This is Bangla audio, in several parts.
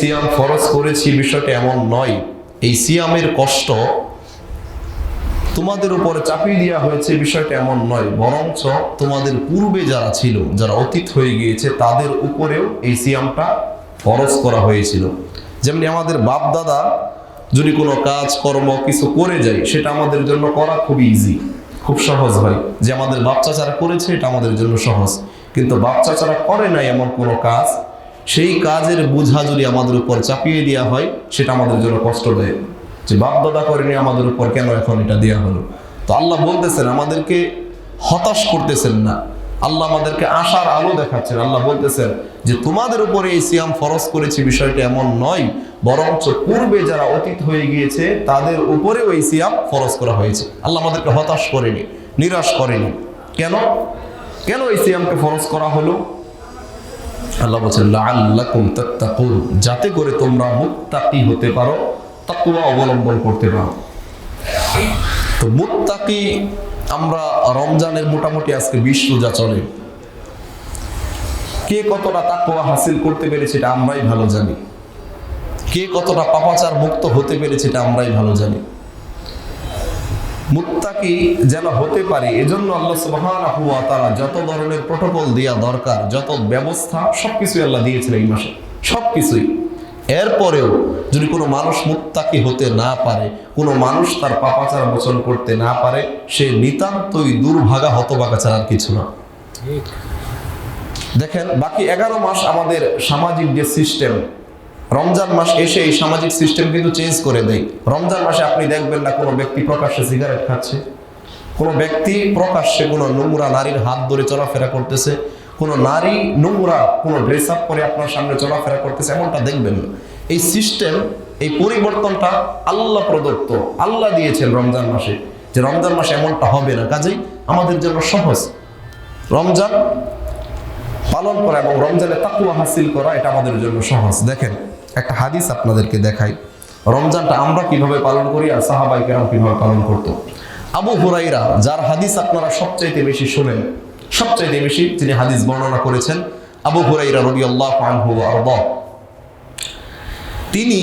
সিয়াম ফরজ করেছি বিষয়টা এমন নয়। এই সিয়ামের কষ্ট তোমাদের উপরে চাপিয়ে দেওয়া হয়েছে বিষয়টা এমন নয়, বরঞ্চ তোমাদের পূর্বে যারা ছিল, যারা অতীত হয়ে গিয়েছে, তাদের উপরেও এই সিয়ামটা ফরজ করা হয়েছিল। যেমনি আমাদের বাপ দাদা যদি কোনো কাজ কর্ম কিছু করে যায়, সেটা আমাদের জন্য করা খুব ইজি, খুব সহজ হয়, যে আমাদের বাপ চাচারা করেছে এটা আমাদের জন্য সহজ। কিন্তু বাপ চাচারা করে নাই এমন কোনো কাজ, সেই কাজের বোঝা যদি আমাদের উপর চাপিয়ে দেওয়া হয়, সেটা আমাদের জন্য কষ্ট দেয়, যে বাপ দাদা করেনি আমাদের উপর কেন এখন এটা দেওয়া হলো। তো আল্লাহ বলতেছেন, আমাদেরকে হতাশ করতেছেন না, আল্লাহ আমাদেরকে আশার আলো দেখাচ্ছেন। আল্লাহ বলতেছেন যে তোমাদের উপরে এই সিয়াম ফরজ করেছি বিষয়টা এমন নয়, বরঞ্চ পূর্বে যারা অতীত হয়ে গিয়েছে তাদের উপরেও এই সিয়াম ফরজ করা হয়েছে। আল্লাহ আমাদেরকে হতাশ করেনি, নিরাশ করেনি। কেন কেন এই সিয়ামকে ফরজ করা হলো? আল্লাহ বলছেন লাআল্লাকুম তাত্তাকুন, যাতে করে তোমরা মুত্তাকি হতে পারো, তাকওয়া অবলম্বন করতে পারো। তো মুত্তাকি আমরা রমজানের মোটামুটি আজকে 20 রোজা চলে, কে কতটা তাকওয়া হাসিল করতে পেরেছে এটা আমরাই ভালো জানি, কে কতটা পাপাচার মুক্ত হতে পেরেছে এটা আমরাই ভালো জানি। মুত্তাকি যেন হতে পারে এজন্য আল্লাহ সুবহানাহু ওয়া তাআলা যত ধরনের প্রটোকল দেয়া দরকার, যত ব্যবস্থা, সবকিছুই আল্লাহ দিয়েছেন এই মাসে, সবকিছুই। এরপরেও যদি কোনো মানুষ মুত্তাকি হতে না পারে, কোনো মানুষ তার পাপাচার মোচন করতে না পারে, সে নিতান্তই দুর্ভাগা হতভাগা ছাড়া আর কিছু না। দেখেন, বাকি 11 মাস আমাদের সামাজিক যে সিস্টেম, রমজান মাস এসে এই সামাজিক সিস্টেম কিন্তু চেঞ্জ করে দেয়। রমজান মাসে আপনি দেখবেন না কোনো ব্যক্তি প্রকাশ্যে সিগারেট খাচ্ছে, কোনো ব্যক্তি প্রকাশ্যে কোনো নোংরা নারীর হাত ধরে চলাফেরা করতেছে, কোনো নারী নোংরা কোনো ড্রেস আপ করে আপনার সামনে চলাফেরা করতেছে, এমনটা দেখবেন না। এই সিস্টেম, এই পরিবর্তনটা আল্লাহ প্রদত্ত, আল্লাহ দিয়েছেন রমজান মাসে, যে রমজান মাসে এমনটা হবে না। কাজেই আমাদের জন্য সহজ রমজান পালন করা এবং রমজানে তাকওয়া হাসিল করা, এটা আমাদের জন্য সহজ। দেখেন, একটা হাদিস আপনাদেরকে দেখাই, রমজানটা আমরা কিভাবে পালন করি আর সাহাবায়ে কেরাম কিভাবে পালন করতো। আবু হুরায়রা, যার হাদিস আপনারা সবচাইতে বেশি শুনেন, সবচাইতে বেশি যিনি হাদিস বর্ণনা করেছেন, আবু হুরায়রা রাদিয়াল্লাহু আনহু ওয়া আরদা, তিনি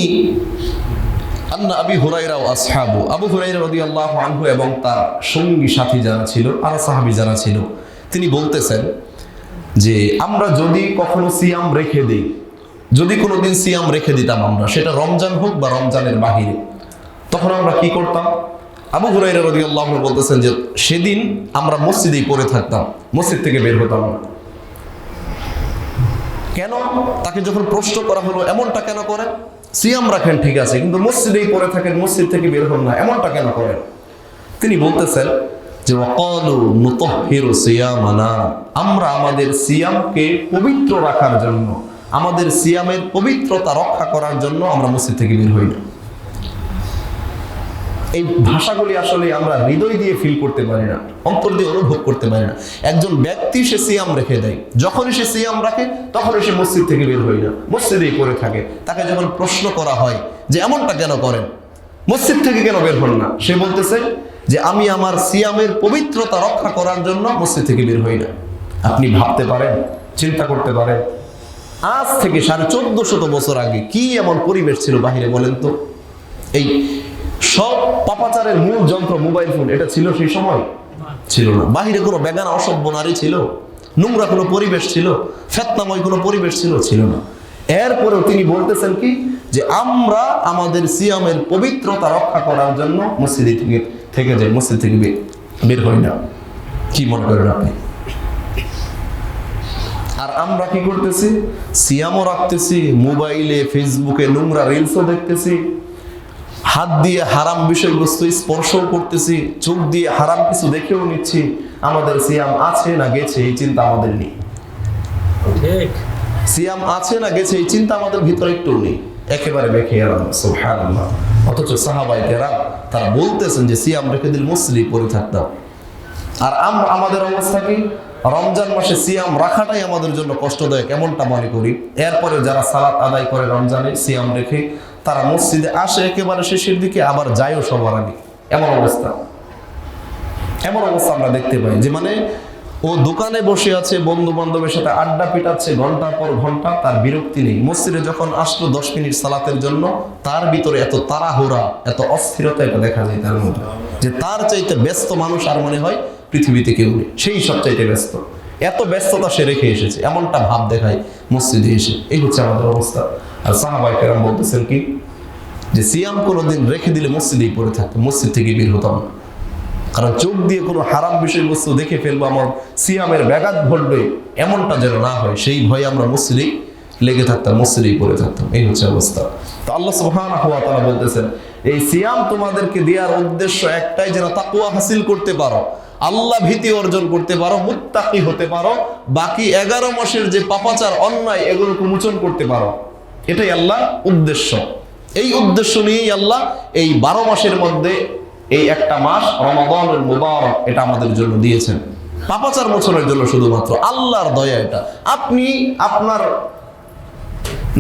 আন্না আবি হুরায়রা ওয়া আসহাবু, আবু হুরায়রা রাদিয়াল্লাহু আনহু এবং তার সঙ্গী সাথী যারা ছিল, আর সাহাবী যারা ছিল, তিনি বলতেছেন যে আমরা যদি কখনো সিয়াম রেখে দিই, যদি কোনোদিন সিয়াম রেখে দিতাম আমরা, সেটা রমজান হোক বা রমজানের বাহিরে, তখন আমরা কি করতাম? আবু হুরায়রা রাদিয়াল্লাহু আনহু বলতেছেন যে সেদিন আমরা মসজিদেই পড়ে থাকতাম, মসজিদ থেকে বের হতাম না। কেন? তাকে যখন প্রশ্ন করা হলো এমনটা কেন করেন, সিয়াম রাখেন ঠিক আছে, কিন্তু মসজিদেই পড়ে থাকেন, মসজিদ থেকে বের হন না, এমনটা কেন করেন? তিনি বলতেছেন যে ওয়াকালু নুতাহহিরু সিয়ামানা, আমরা আমাদের সিয়ামকে পবিত্র রাখার জন্য, আমাদের সিয়ামের পবিত্রতা রক্ষা করার জন্য আমরা মসজিদ থেকে বের হই না। এই ভাষাগুলি আসলে আমরা হৃদয় দিয়ে ফিল করতে পারি না, অন্তর দিয়ে অনুভব করতে পারি না। একজন ব্যক্তি সে সিয়াম রেখে দেয়, যখনই সে সিয়াম রাখে তখনই সে মসজিদ থেকে বের হয় না, মসজিদেই পড়ে থাকে। তাকে যখন প্রশ্ন করা হয় যে এমনটা কেন করেন, মসজিদ থেকে কেন বের হন না, সে বলতেছে যে আমি আমার সিয়ামের পবিত্রতা রক্ষা করার জন্য মসজিদ থেকে বের হই না। আপনি ভাবতে পারেন, চিন্তা করতে পারেন, আজ থেকে 1450 বছর আগে কি এমন পরিবেশ ছিল বাহিরে বলেন তো? এই সব পাপাচারের মূল যন্ত্র মোবাইল ফোন, এটা ছিল সেই সময়? ছিল না। বাহিরে কোনো বেগানা অসভ্য নারী ছিল? নোংরা কোনো পরিবেশ ছিল? ফিতনাময় কোনো পরিবেশ ছিল? ছিল না। এরপরেও তিনি বলতেছেন কি, যে আমরা আমাদের সিয়ামের পবিত্রতা রক্ষা করার জন্য মসজিদ থেকে যাই, মসজিদ থেকে বের হই না। কি মনে করেন আপনি? আর আমরা কি করতেছি? সিয়ামও রাখতেছি, মোবাইলে ফেসবুকে নোংরা রিলসও দেখতেছি, হাত দিয়ে হারাম বিষয়বস্তু স্পর্শও করতেছি, চোখ দিয়ে হারাম কিছু দেখেও নিচ্ছি। আমাদের সিয়াম আছে না গেছে এই চিন্তা আমাদের নেই। ঠিক, সিয়াম আছে না গেছে এই চিন্তা আমাদের ভিতরে একটু নেই, একেবারে বেখেয়াল। সুবহানাল্লাহ। অথচ সাহাবায়ে কেরাম তারা বলতেছেন যে সিয়াম রেখে দিলে মসজিদে পড়ে থাকতাম। আর আমাদের অবস্থা কি? রমজান মাসে সিয়াম রাখাটাই আমাদের জন্য কষ্টদায়ক, এমনটা মনে করি। এরপরে যারা সালাত আদায় করে রমজানে সিয়াম রেখে, তারা মসজিদে আসে একেবারে শেষের দিকে, আবার যায়ও সবার আগে। এমন অবস্থা আমরা দেখতে পাই, যে মানে ও দোকানে বসে আছে, বন্ধু বান্ধবের সাথে আড্ডা পিটাচ্ছে ঘন্টার পর ঘন্টা, তার বিরক্তি নেই। মসজিদে যখন আসলো 10 মিনিট সালাতের জন্য, তার ভিতরে এত তাড়াহুড়া, এত অস্থিরতা, এটা দেখা যায় তার মধ্যে, যে তার চাইতে ব্যস্ত মানুষ আর মনে হয় পৃথিবীতে কেউ নেই, সেই সব চাইতে ব্যস্ত। এত ব্যস্ততা সে রেখে এসেছে, এমনটা ভাব দেখায় মসজিদে এসে। এই হচ্ছে আমাদের অবস্থা। আর সাহাবায়ে কেরাম বলতেছেন কি, যে সিয়াম কোনোদিন রেখে দিলে মসজিদেই পড়ে থাকতাম, মসজিদ থেকে বের হতাম না। কারণ চোখ দিয়ে কোনো হারাম বিষয়বস্তু দেখে ফেলবো, আমার সিয়ামের ব্যাঘাত ঘটবে, এমনটা যেন না হয়, সেই ভয়ে আমরা মসজিদেই লেগে থাকতাম, মসজিদেই পড়ে থাকতাম। এই হচ্ছে অবস্থা। তো আল্লাহ সুবহানাহু ওয়া তাআলা বলতেছেন, এই সিয়াম তোমাদেরকে দেওয়ার উদ্দেশ্য একটাই, যেন তাকওয়া হাসিল করতে পারো, আল্লাহ ভীতি অর্জন করতে পারো, মুত্তাকি হতে পারো, বাকি 11 মাসের যে পাপাচার অন্যায় এগুলোকে মোচন করতে পারো। এটাই আল্লাহ উদ্দেশ্য। এই উদ্দেশ্য নিয়েই আল্লাহ এই 12 মাসের মধ্যে এই একটা মাস রমাদানুল মুবারক এটা আমাদের জন্য দিয়েছেন, পাপাচার মোচনের জন্য শুধুমাত্র। আল্লাহর দয়া এটা। আপনি আপনার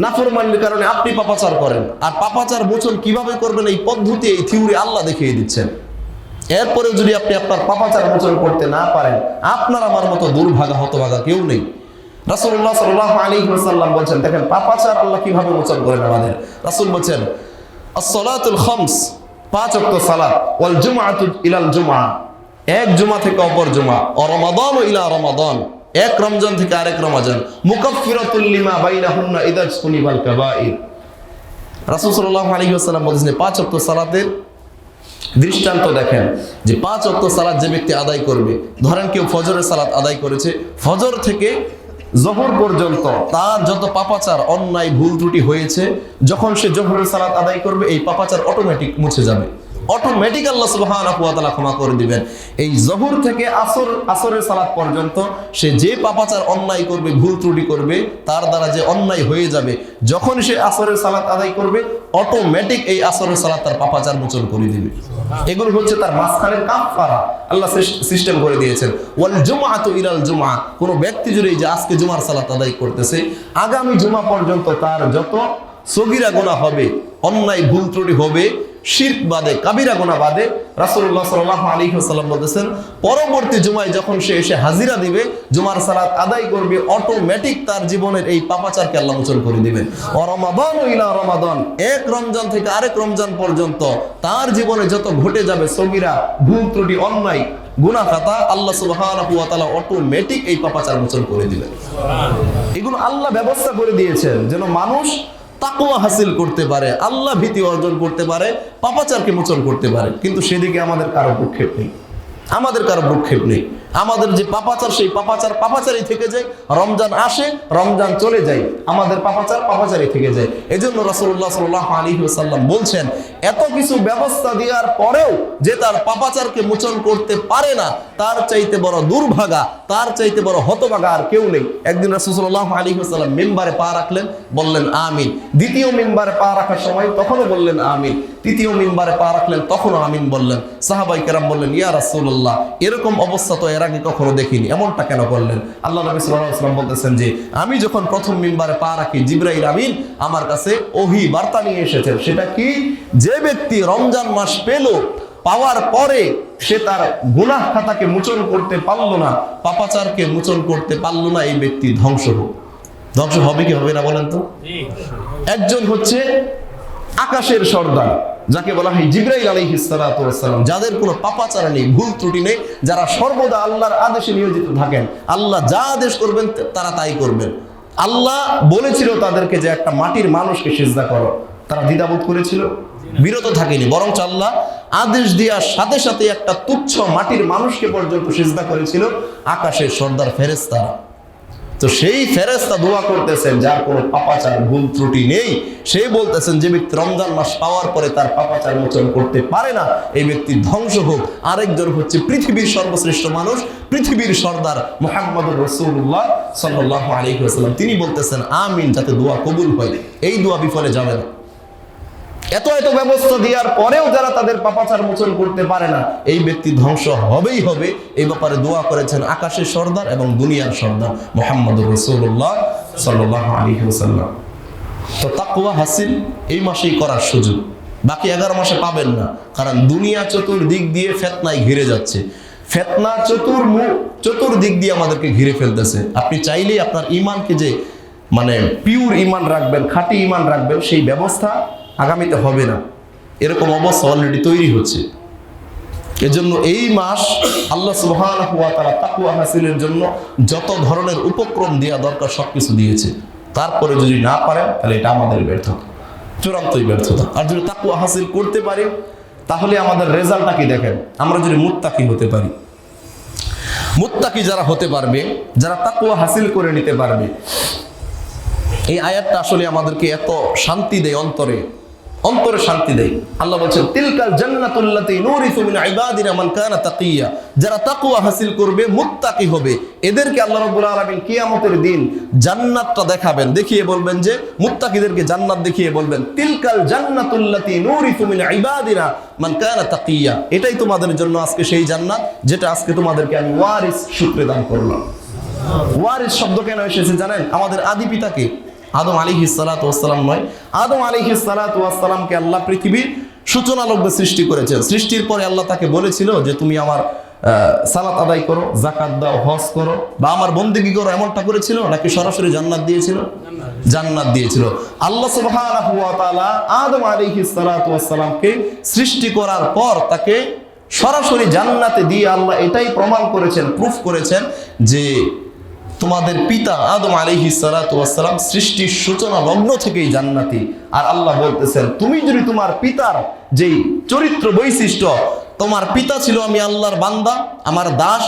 নাফরমানির কারণে আপনি পাপাচার করেন, আর পাপাচার মোচন কিভাবে করবেন এই পদ্ধতি, এই থিওরি আল্লাহ দেখিয়ে দিচ্ছেন। এরপরেও যদি আপনি আপনার পাপাচার মোচন করতে না পারেন, আপনার আমার মতো দুর্ভাগা হতভাগা কেউ নেই। রাসূলুল্লাহ সাল্লাল্লাহু আলাইহি ওয়াসাল্লাম বলছেন, দেখেন পাপাচার আল্লাহ কিভাবে মোচন করেন আমাদের। রাসূল বলছেন, আস-সালাতুল খামস, 5 ওয়াক্ত সালাত, ওয়াল জুমআতু ইলাল জুমআ, এক জুমা থেকে অপর জুমা, ও রমাদানু ইলা রমাদান, এক রমজান থেকে আরেক রমজান, মুকাফফিরাতুল লিমা বাইনাহুন্না ইযা ইজতুনিবাল কাবাইর। রাসূল সাল্লাল্লাহু আলাইহি ওয়াসাল্লাম বলেছেন 5 ওয়াক্ত সালাতের দৃষ্টান্ত দেখেন, যে 5 ওয়াক্ত সালাত যে ব্যক্তি আদায় করবে, ধরেন কেউ ফজরের সালাত আদায় করেছে, ফজর থেকে জোহর পর্যন্ত তার যত পাপাচার অন্যায় ভুল ত্রুটি হয়েছে, যখন সে জোহরের সালাত আদায় করবে, এই পাপাচার অটোমেটিক মুছে যাবে, অটোমেটিক আল্লাহ সুবহানাহু ওয়া তাআলা ক্ষমা করে দিবেন। এই জোহর থেকে আসরের সালাত পর্যন্ত সে যে পাপাচার অন্যায় করবে, ভুল ত্রুটি করবে, তার দ্বারা যে অন্যায় হয়ে যাবে, যখন সে আসরের সালাত আদায় করবে, অটোমেটিক এই আসরের সালাত তার পাপাচার মোচন করে দিবে। এগুলো হচ্ছে তার মাঝখানের কাফারা, আল্লাহ সিস্টেম করে দিয়েছেন। ওয়াল জুমআতু ইলাল জুমআ, কোন ব্যক্তি যদি যে আজকে জুমার সালাত আদায় করতেছে, আগামী জুমা পর্যন্ত তার যত সগীরা গুনাহ হবে, অন্যায় ভুল ত্রুটি হবে, শিরক বাদে, কাবিরা গুনাহ বাদে, রাসূলুল্লাহ সাল্লাল্লাহু আলাইহি ওয়াসাল্লাম বলেছেন, পরবর্তী জুমায় যখন সে এসে হাজিরা দিবে, জুমার সালাত আদায় করবে, অটোমেটিক তার জীবনের এই পাপাচারকে আল্লাহ মোচন করে দিবেন। ও রমাদানু ইলা রমাদান, এক রমজান থেকে আরেক রমজান পর্যন্ত তার জীবনে যত ঘটে যাবে সগীরা, ভুল ত্রুটি, অন্যায় গুনাহ খাতা, আল্লাহ সুবহানাহু ওয়া তাআলা অটোমেটিক এই পাপাচার মোচন করে দিবেন। এগুলো আল্লাহ ব্যবস্থা করে দিয়েছেন যেন মানুষ তাকওয়া হাসিল করতে পারে, আল্লাহ ভীতি অর্জন করতে পারে, পাপাচারকে মোচন করতে পারে। কিন্তু সেদিকে আমাদের কারো ভ্রুক্ষেপ নেই, আমাদের কারো ভ্রুক্ষেপ নেই। আমাদের যে পাপাচার, সেই পাপাচারই থেকে যায়। রমজান আসে, রমজান চলে যায়, আমাদের পাপাচারই থেকে যায়। এজন্য রাসূলুল্লাহ সাল্লাল্লাহু আলাইহি ওয়াসাল্লাম বলছেন, এত কিছু ব্যবস্থা দেওয়ার পরেও যে তার পাপাচারকে মোচন করতে পারে না, তার চাইতে বড় দুর্ভাগা, তার চাইতে বড় হতভাগা আর কেউ নেই। একদিন রাসূল সাল্লাল্লাহু আলাইহি ওয়াসাল্লাম মিম্বারে পা রাখলেন, বললেন আমিন। দ্বিতীয় মিম্বারে পা রাখার সময় তখনও বললেন আমিন। তৃতীয় মিম্বারে পা রাখলেন, তখনও আমিন বললেন। সাহাবায়ে কেরাম বললেন, ইয়া রাসূলুল্লাহ, এরকম অবস্থা তো এর আগে কখনো দেখিনি, এমনটা কেন করলেন? আল্লাহ নবী সাল্লাল্লাহু আলাইহি ওয়াসাল্লাম বলতেছেন যে, আমি যখন প্রথম মিম্বারে পা রাখি, জিবরাইল আমিন আমার কাছে ওহী বার্তা নিয়ে এসেছেন। সেটা কি? যে ব্যক্তি রমজান মাস পেল, পাওয়ার পরে সে তার গুনাহ খাতাকে মোচন করতে পারলো না, পাপাচারকে মোচন করতে পারলো না, এই ব্যক্তি ধ্বংস হোক। ধ্বংস হবে কি হবে না বলেন তো? একজন হচ্ছে আকাশের সর্দার, যাকে বলা হয় জিবরাইল আলাইহিস সালাতু ওয়াস সালাম, যাদের কোনো পাপাচার নেই, ভুল ত্রুটি নেই, যারা সর্বদা আল্লাহর আদেশে নিয়োজিত থাকেন। আল্লাহ যা আদেশ করবেন তারা তাই করবেন। আল্লাহ বলেছিল তাদেরকে যে একটা মাটির মানুষকে সিজদা করো, তারা দ্বিধাবোধ করেছিল? বিরত থাকেনি, বরং আল্লাহ আদেশ দেওয়ার সাথে সাথে একটা তুচ্ছ মাটির মানুষকে পর্যন্ত সিজদা করেছিল আকাশের সর্দার ফেরেশতারা। তো সেই ফেরেশতা দোয়া করতেছেন যার কোনো পাপাচার ভুল ত্রুটি নেই, সে বলতেছেন যে ব্যক্তি রমজান মাস পাওয়ার পরে তার পাপাচার মোচন করতে পারে না, এই ব্যক্তি ধ্বংস হোক। আরেকজন হচ্ছে পৃথিবীর সর্বশ্রেষ্ঠ মানুষ, পৃথিবীর সর্দার মুহাম্মদুর রাসূলুল্লাহ সাল্লাল্লাহু আলাইহি ওয়াসাল্লাম, তিনি বলতেছেন আমিন, যাতে দোয়া কবুল হয়, এই দোয়া বিফলে যাবে না। এত ব্যবস্থা দেওয়ার পরেও যারা তাদের পাপাচার মোচন করতে পারে না, এই ব্যক্তি ধ্বংস হবেই হবে। এই ব্যাপারে দোয়া করেছেন আকাশের সর্দার এবং দুনিয়ার সর্দার মুহাম্মদুর রাসূলুল্লাহ সাল্লাল্লাহু আলাইহি ওয়াসাল্লাম। তো তাকওয়া হাসিল এই মাসেই করার সুযোগ, বাকি 11 মাসে পাবেন না। কারণ দুনিয়া চতুর্দিক দিয়ে ফিতনায় ঘিরে যাচ্ছে। ফিতনা চতুর্দিক দিয়ে আমাদেরকে ঘিরে ফেলতেছে। আপনি চাইলেই আপনার ঈমানকে যে মানে পিওর ঈমান রাখবেন, খাঁটি ঈমান রাখবেন, সেই ব্যবস্থা আগামীতে হবে না। এরকম অবস্থা অলরেডি তৈরি হচ্ছে। এজন্য এই মাস আল্লাহ সুবহানাহু ওয়া তাআলা তাকওয়া হাসিলের জন্য যত ধরনের উপক্রম দেওয়া দরকার সবকিছু দিয়েছে। তারপরে যদি না পারেন তাহলে এটা আমাদের ব্যর্থতা, চূড়ান্তই ব্যর্থতা। আর যদি তাকওয়া হাসিল করতে পারি তাহলে আমাদের রেজাল্টটা কি দেখেন, আমরা যদি মুত্তাকি হতে পারি, মুত্তাকি যারা হতে পারবে, যারা তাকওয়া হাসিল করে নিতে পারবে, এই আয়াতটা আসলে আমাদেরকে এত শান্তি দেয়, অন্তরে শান্তি দেয়। আল্লাহ বলছেন তিলকাল জান্নাতুল্লাতী নুরিসু মিন ইবাদিনা মান কানা তাকিয়া, যারা তাকওয়া হাসিল করবে, মুত্তাকি হবে, এদেরকে আল্লাহ রাব্বুল আলামিন কিয়ামতের দিন জান্নাতটা দেখাবেন, দেখিয়ে বলবেন যে মুত্তাকিদেরকে জান্নাত দেখিয়ে বলবেন তিলকাল জান্নাতুল্লাতী নুরিসু মিন ইবাদিনা মান কানা তাকিয়া, এটাই তোমাদের জন্য আজকে সেই জান্নাত যেটা আজকে তোমাদেরকে আমি ওয়ারিস সূত্রে দান করলাম। ওয়ারিস শব্দ কেন এসেছে জানেন? আমাদের আদি পিতাকে আদম আলাইহিস সালাতু ওয়াস সালাম নয়, আদম আলাইহিস সালাতু ওয়াস সালামকে আল্লাহ পৃথিবীর সূচনা লগ্নে সৃষ্টি করেছেন। সৃষ্টির পরে আল্লাহ তাকে বলেছিল যে তুমি আমার সালাত আদায় করো, যাকাত দাও, হজ করো বা আমার বন্দেগী করো, এমনটা করেছিল নাকি সরাসরি জান্নাত দিয়েছিল? জান্নাত দিয়েছিল। আল্লাহ সুবহানাহু ওয়া তাআলা আদম আলাইহিস সালাতু ওয়াস সালামকে সৃষ্টি করার পর তাকে সরাসরি জান্নাতে দিয়ে আল্লাহ এটাই প্রমাণ করেছেন, প্রুফ করেছেন যে তোমাদের পিতা আদম আলাইহিস সালাতু ওয়াস সালাম সৃষ্টির সূচনা লগ্ন থেকেই জান্নাতি। আর আল্লাহ বলতেছেন তুমি যদি তোমার পিতার যেই চরিত্র বৈশিষ্ট্য, তোমার পিতা ছিল আমি আল্লাহর বান্দা, আমার দাস,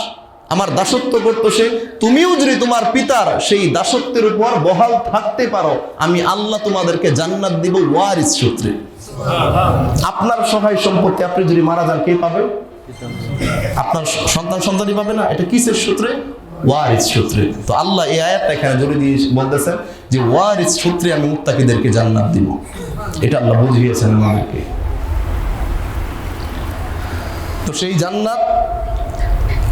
আমার দাসত্ব করতো সে, তুমিও যদি তোমার পিতার সেই দাসত্বের উপর বহাল থাকতে পারো, আমি আল্লাহ তোমাদেরকে জান্নাত দিব ওয়ারিস সূত্রে। আপনার সহায় সম্পত্তি আপনি যদি মারা যান কে পাবে? আপনার সন্তানই পাবে না। এটা কিসের সূত্রে? ওয়ারিস সূত্রে। তো আল্লাহ এই আয়াতটা এখানে জোরে দিয়ে বলতেছেন যে ওয়ারিস সূত্রে আমি মুত্তাকিদেরকে জান্নাত দিব, এটা আল্লাহ বুঝিয়েছেন আমাদেরকে। তো সেই জান্নাত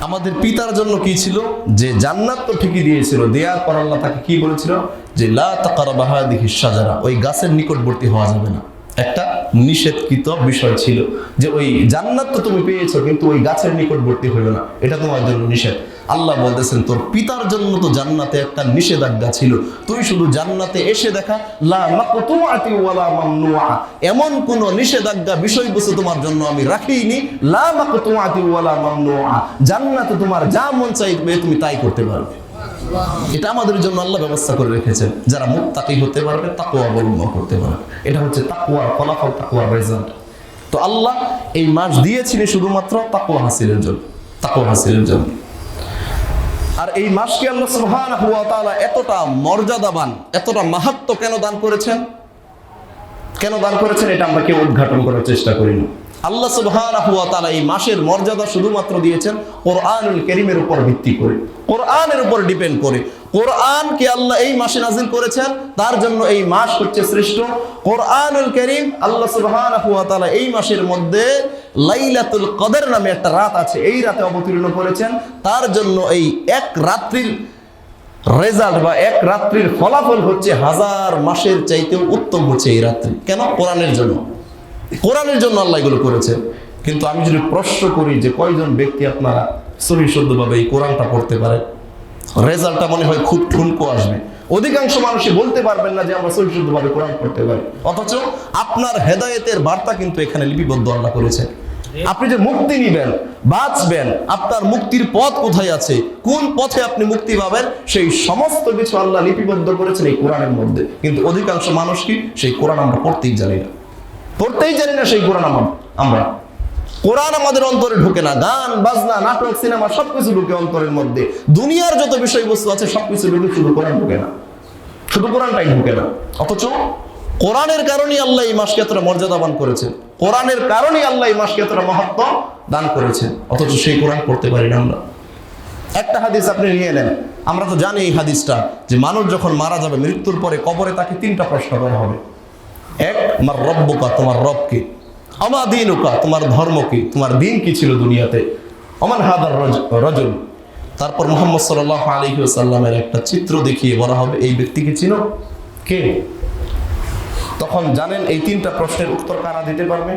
আমাদের পিতার জন্য কি ছিল? যে জান্নাত তো ঠিকই দিয়েছিল, দেওয়ার পর আল্লাহ তাকে কি বলেছিল যে লা তাকরাবা হাযিহিশ শাজারা, ওই গাছের নিকটবর্তী হওয়া যাবে না। একটা নিষেধকৃত বিষয় ছিল যে ওই জান্নাত তো তুমি পেয়েছো কিন্তু ওই গাছের নিকটবর্তী হইবে না, এটা তোমার জন্য নিষেধ। আল্লাহ বলতেছেন তোর পিতার জন্য তো জান্নাতে একটা নিষেধাজ্ঞা ছিল, তুই শুধু জান্নাতে এসে দেখা লা মাকতুআতি ওয়ালা মামনুআ, এমন কোন নিষেধাজ্ঞা বিষয়বস্তু তোমার জন্য আমি রাখিনি। লা মাকতুআতি ওয়ালা মামনুআ, জান্নাতে তোমার যা মন চাইবে তুমি তাই করতে পারবে। এটা আমাদের জন্য আল্লাহ ব্যবস্থা করে রেখেছেন, যারা মুত্তাকি হতে পারবে, তাকওয়া অবলম্বন করতে পারবে। এটা হচ্ছে তাকওয়ার ফলাফল, তাকওয়ার রেজাল্ট। তো আল্লাহ এই মাস দিয়েছিলেন শুধুমাত্র তাকওয়া হাসিলের জন্য, তাকওয়া হাসিলের জন্য। আর এই মাসকে আল্লাহ সুবহানাহু ওয়া তাআলা এতটা মর্যাদাবান, এতটা মাহাত্ম্য কেন দান করেছেন? কেন দান করেছেন এটা আমরা কেউ উদ্ঘাটন করার চেষ্টা করি না। আল্লাহ সুবহানাহু ওয়া তাআলা এই মাসের মর্যাদা শুধুমাত্র দিয়েছেন কোরআনুল কারীমের উপর ভিত্তি করে, কোরআনের উপর ডিপেন্ড করে। কোরআনকে আল্লাহ এই মাসে নাজিল করেছেন, তার জন্য এই মাস হচ্ছে শ্রেষ্ঠ। কোরআনুল কারীম আল্লাহ সুবহানাহু ওয়া তাআলা এই মাসের মধ্যে লাইলাতুল কদর নামে একটা রাত আছে, এই রাতে অবতীর্ণ করেছেন। তার জন্য এই এক রাত্রির রেজাল্ট বা এক রাত্রির ফলাফল হচ্ছে 1000 মাসের চাইতেও উত্তম হচ্ছে এই রাত্রি। কেন? কোরআনের জন্য, কোরআনের জন্য আল্লাহ এগুলো করেছেন। কিন্তু আমি যদি প্রশ্ন করি যে কয়জন ব্যক্তি আপনারা সহিহ শুদ্ধভাবে এই কোরআনটা পড়তে পারে, রেজাল্টটা মনে হয় খুব ঠুনকো আসবে। অধিকাংশ মানুষই বলতে পারবেন না যে আমরা সহিহ শুদ্ধভাবে কোরআন পড়তে পারি, অথচ আপনার হেদায়েতের বার্তা কিন্তু এখানে লিপিবদ্ধ আল্লাহ করেছেন। আপনি যে মুক্তি নিবেন, বাঁচবেন, আপনার মুক্তির পথ কোথায় আছে, কোন পথে আপনি মুক্তি পাবেন, সেই সমস্ত কিছু আল্লাহ লিপিবদ্ধ করেছেন এই কোরআনের মধ্যে। কিন্তু অধিকাংশ মানুষ কি সেই কোরআন আমরা পড়তেই জানি না, পড়তেই জানি না সেই কোরআন আমরা। কোরআন আমাদের অন্তরে ঢুকে না, গান বাজনা নাটক সিনেমা সবকিছু ঢুকে অন্তরের মধ্যে, দুনিয়ার যত বিষয়বস্তু আছে সবকিছু ঢুকে, শুধু কোরআন ঢুকে না, শুধু কোরআনটাই ঢুকে না। অথচ কোরআনের কারণেই আল্লাহ এই মাসকে এতটা মর্যাদাবান করেছেন, কোরআনের কারণেই আল্লাহ এই মাসকে এতটা মাহাত্ম্য দান করেছেন, অথচ সেই কোরআন পড়তে পারি না আমরা। একটা হাদিস আপনি নিয়ে নেন, আমরা তো জানি এই হাদিসটা যে মানুষ যখন মারা যাবে, মৃত্যুর পরে কবরে তাকে 3টা প্রশ্ন করা হবে। এক, মার রব্বুকা, তোমার রব কি? আমা দীনুকা, তোমার ধর্ম কি, তোমার দিন কি ছিল দুনিয়াতে? আমান হাদার রাজুল, তারপর মুহাম্মদ সাল্লাল্লাহু আলাইহি ওয়াসাল্লামের একটা চিত্র দেখিয়ে বলা হবে এই ব্যক্তিকে চিনো? কে? তখন জানেন এই 3টা প্রশ্নের উত্তর কারা দিতে পারবে?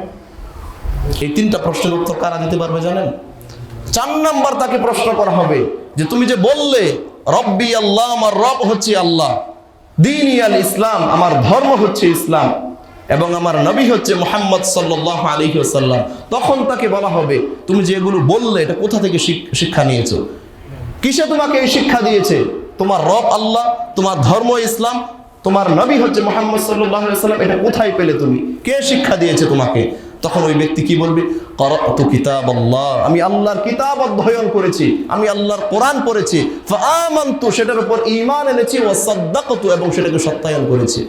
এই 3টা প্রশ্নের উত্তর কারা দিতে পারবে জানেন? 4 নাম্বার তাকে প্রশ্ন করা হবে যে তুমি যে বললে রব্বি আল্লাহ, আমার রব হচ্ছে আল্লাহ, দীনি আল ইসলাম, আমার ধর্ম হচ্ছে ইসলাম, এবং আমার নবী হচ্ছে মুহাম্মদ সাল্লাল্লাহু আলাইহি ওয়াসাল্লাম, তখন তাকে বলা হবে তুমি যে এগুলো বললে এটা কোথা থেকে শিক্ষা নিয়েছো? কিসে তোমাকে এই শিক্ষা দিয়েছে? তোমার রব আল্লাহ, তোমার ধর্ম ইসলাম, তোমার নবী হচ্ছে মুহাম্মদ সাল্লাল্লাহু আলাইহি ওয়াসাল্লাম, এটা কোথায় পেলে তুমি? কে শিক্ষা দিয়েছে তোমাকে? তখন ওই ব্যক্তি কি বলবে? ক্বারাতু কিতাবাল্লাহ, আমি আল্লাহর কিতাব অধ্যয়ন করেছি, আমি আল্লাহর কোরআন পড়েছি, ফাআমানতু, সেটার উপর ঈমান এনেছি, ওয়া সাদ্দাকতু, এবং সেটাকে সত্যায়ন করেছি।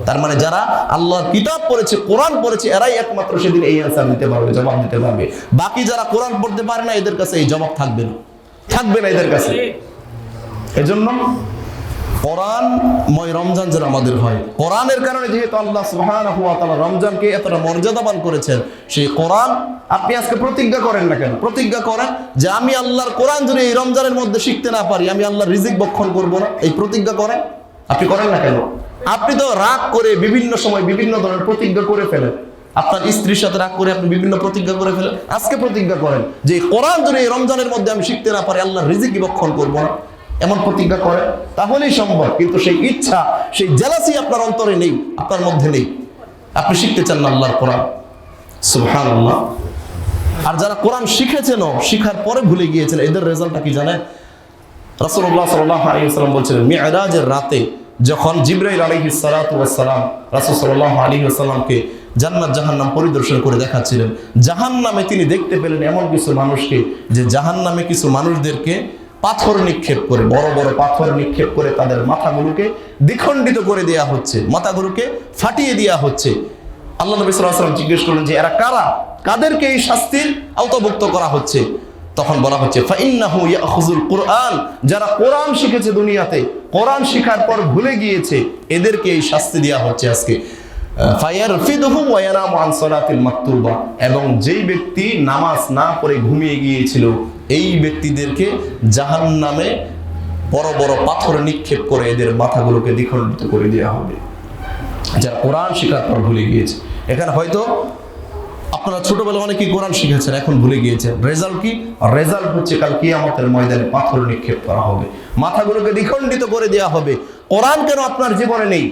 তার মানে যারা আল্লাহর কিতাব পড়েছে, কোরআন পড়েছে, এরাই একমাত্র সেদিন এই আনসার দিতে পারবে, জবাব দিতে পারবে। বাকি যারা কোরআন পড়তে পারে না, এদের কাছে এই জবাব থাকবে না এদের কাছে। এজন্য কোরআনময় রমজান যেন আমাদের হয়। কোরআনের কারণে যেহেতু আল্লাহ সুবহানাহু ওয়া তাআলা রমজানকে এতটা মর্যাদাবান করেছেন, সেই কোরআন আপনি আজকে প্রতিজ্ঞা করেন না কেন? প্রতিজ্ঞা করেন যে আমি আল্লাহর কোরআন যদি এই রমজানের মধ্যে শিখতে না পারি, আমি আল্লাহর রিজিক ভক্ষণ করব না। এই প্রতিজ্ঞা করেন, আপনি করেন না কেন? আপনি তো রাগ করে বিভিন্ন সময় বিভিন্ন ধরনের প্রতিজ্ঞা করে ফেলেন। আপনার স্ত্রীর সাথে রাগ করে আপনি বিভিন্ন প্রতিজ্ঞা করে ফেলেন। আজকে প্রতিজ্ঞা করেন যে কোরআন যদি এই রমজানের মধ্যে আমি শিখতে না পারি, আল্লাহর রিজিক ভক্ষণ করব না, এমন প্রতিজ্ঞা করেন, তাহলেই সম্ভব। কিন্তু সেই ইচ্ছা, সেই জেলাসি আপনার অন্তরে নেই, আপনার মধ্যে নেই, আপনি শিখতে চান না আল্লাহর কোরআন। সুবহানাল্লাহ। আর যারা কোরআন শিখেছেন, শিখার পরে ভুলে গিয়েছেন, এদের রেজাল্টটা কি জানেন? রাসূলুল্লাহ সাল্লাল্লাহু আলাইহি ওয়াসাল্লাম বলছিলেন, মিরাজের রাতে যখন জিবরাইল আলাইহিস সালাতু ওয়াস সালাম রাসূল সাল্লাল্লাহু আলাইহি ওয়াসাল্লামকে জান্নাত জাহান্নাম পরিদর্শন করে দেখাচ্ছিলেন, জাহান্নামে তিনি দেখতে পেলেন এমন কিছু মানুষকে, যে জাহান্নামে কিছু মানুষদেরকে পাথর নিক্ষেপ করে, বড় বড় পাথর নিক্ষেপ করে তাদের মাথাগুলোকে দ্বিখণ্ডিত করে দেয়া হচ্ছে, মাথাগুলোকে ফাটিয়ে দেয়া হচ্ছে। আল্লাহ নবী সাল্লাল্লাহু আলাইহি ওয়াসাল্লাম জিজ্ঞেস করলেন যে এরা কারা, কাদেরকে এই শাস্তির আওতাভুক্ত করা হচ্ছে? তখন বলা হচ্ছে ফাইন্নাহু ইয়াখুযুল কুরআন, যারা কোরআন শিখেছে দুনিয়াতে, কোরআন শিখার পর ভুলে গিয়েছে, এদেরকে এই শাস্তি দেওয়া হচ্ছে আজকে। ফায়ারফিদুহু ওয়া ইয়ানামু আন সালাতিল মাকতুবা, এবং যেই ব্যক্তি নামাজ না পড়ে ঘুমিয়ে গিয়েছিল, এই ব্যক্তিদেরকে জাহান্নামে বড় বড় পাথর নিক্ষেপ করে এদের মাথাগুলোকে দ্বিখণ্ডিত করে দেওয়া হবে, যারা কোরআন শিখার পর ভুলে গিয়েছে। এখানে হয়তো আপনারা ছোটবেলায় অনেকেই কোরআন শিখেছেন, এখন ভুলে গিয়েছেন। রেজাল্ট কি? রেজাল্ট হচ্ছে কাল কিয়ামতের ময়দানে পাথর নিক্ষেপ করা হবে, মাথাগুলোকে দ্বিখণ্ডিত করে দেওয়া হবে। কোরআন কেন আপনার জীবনে নেই?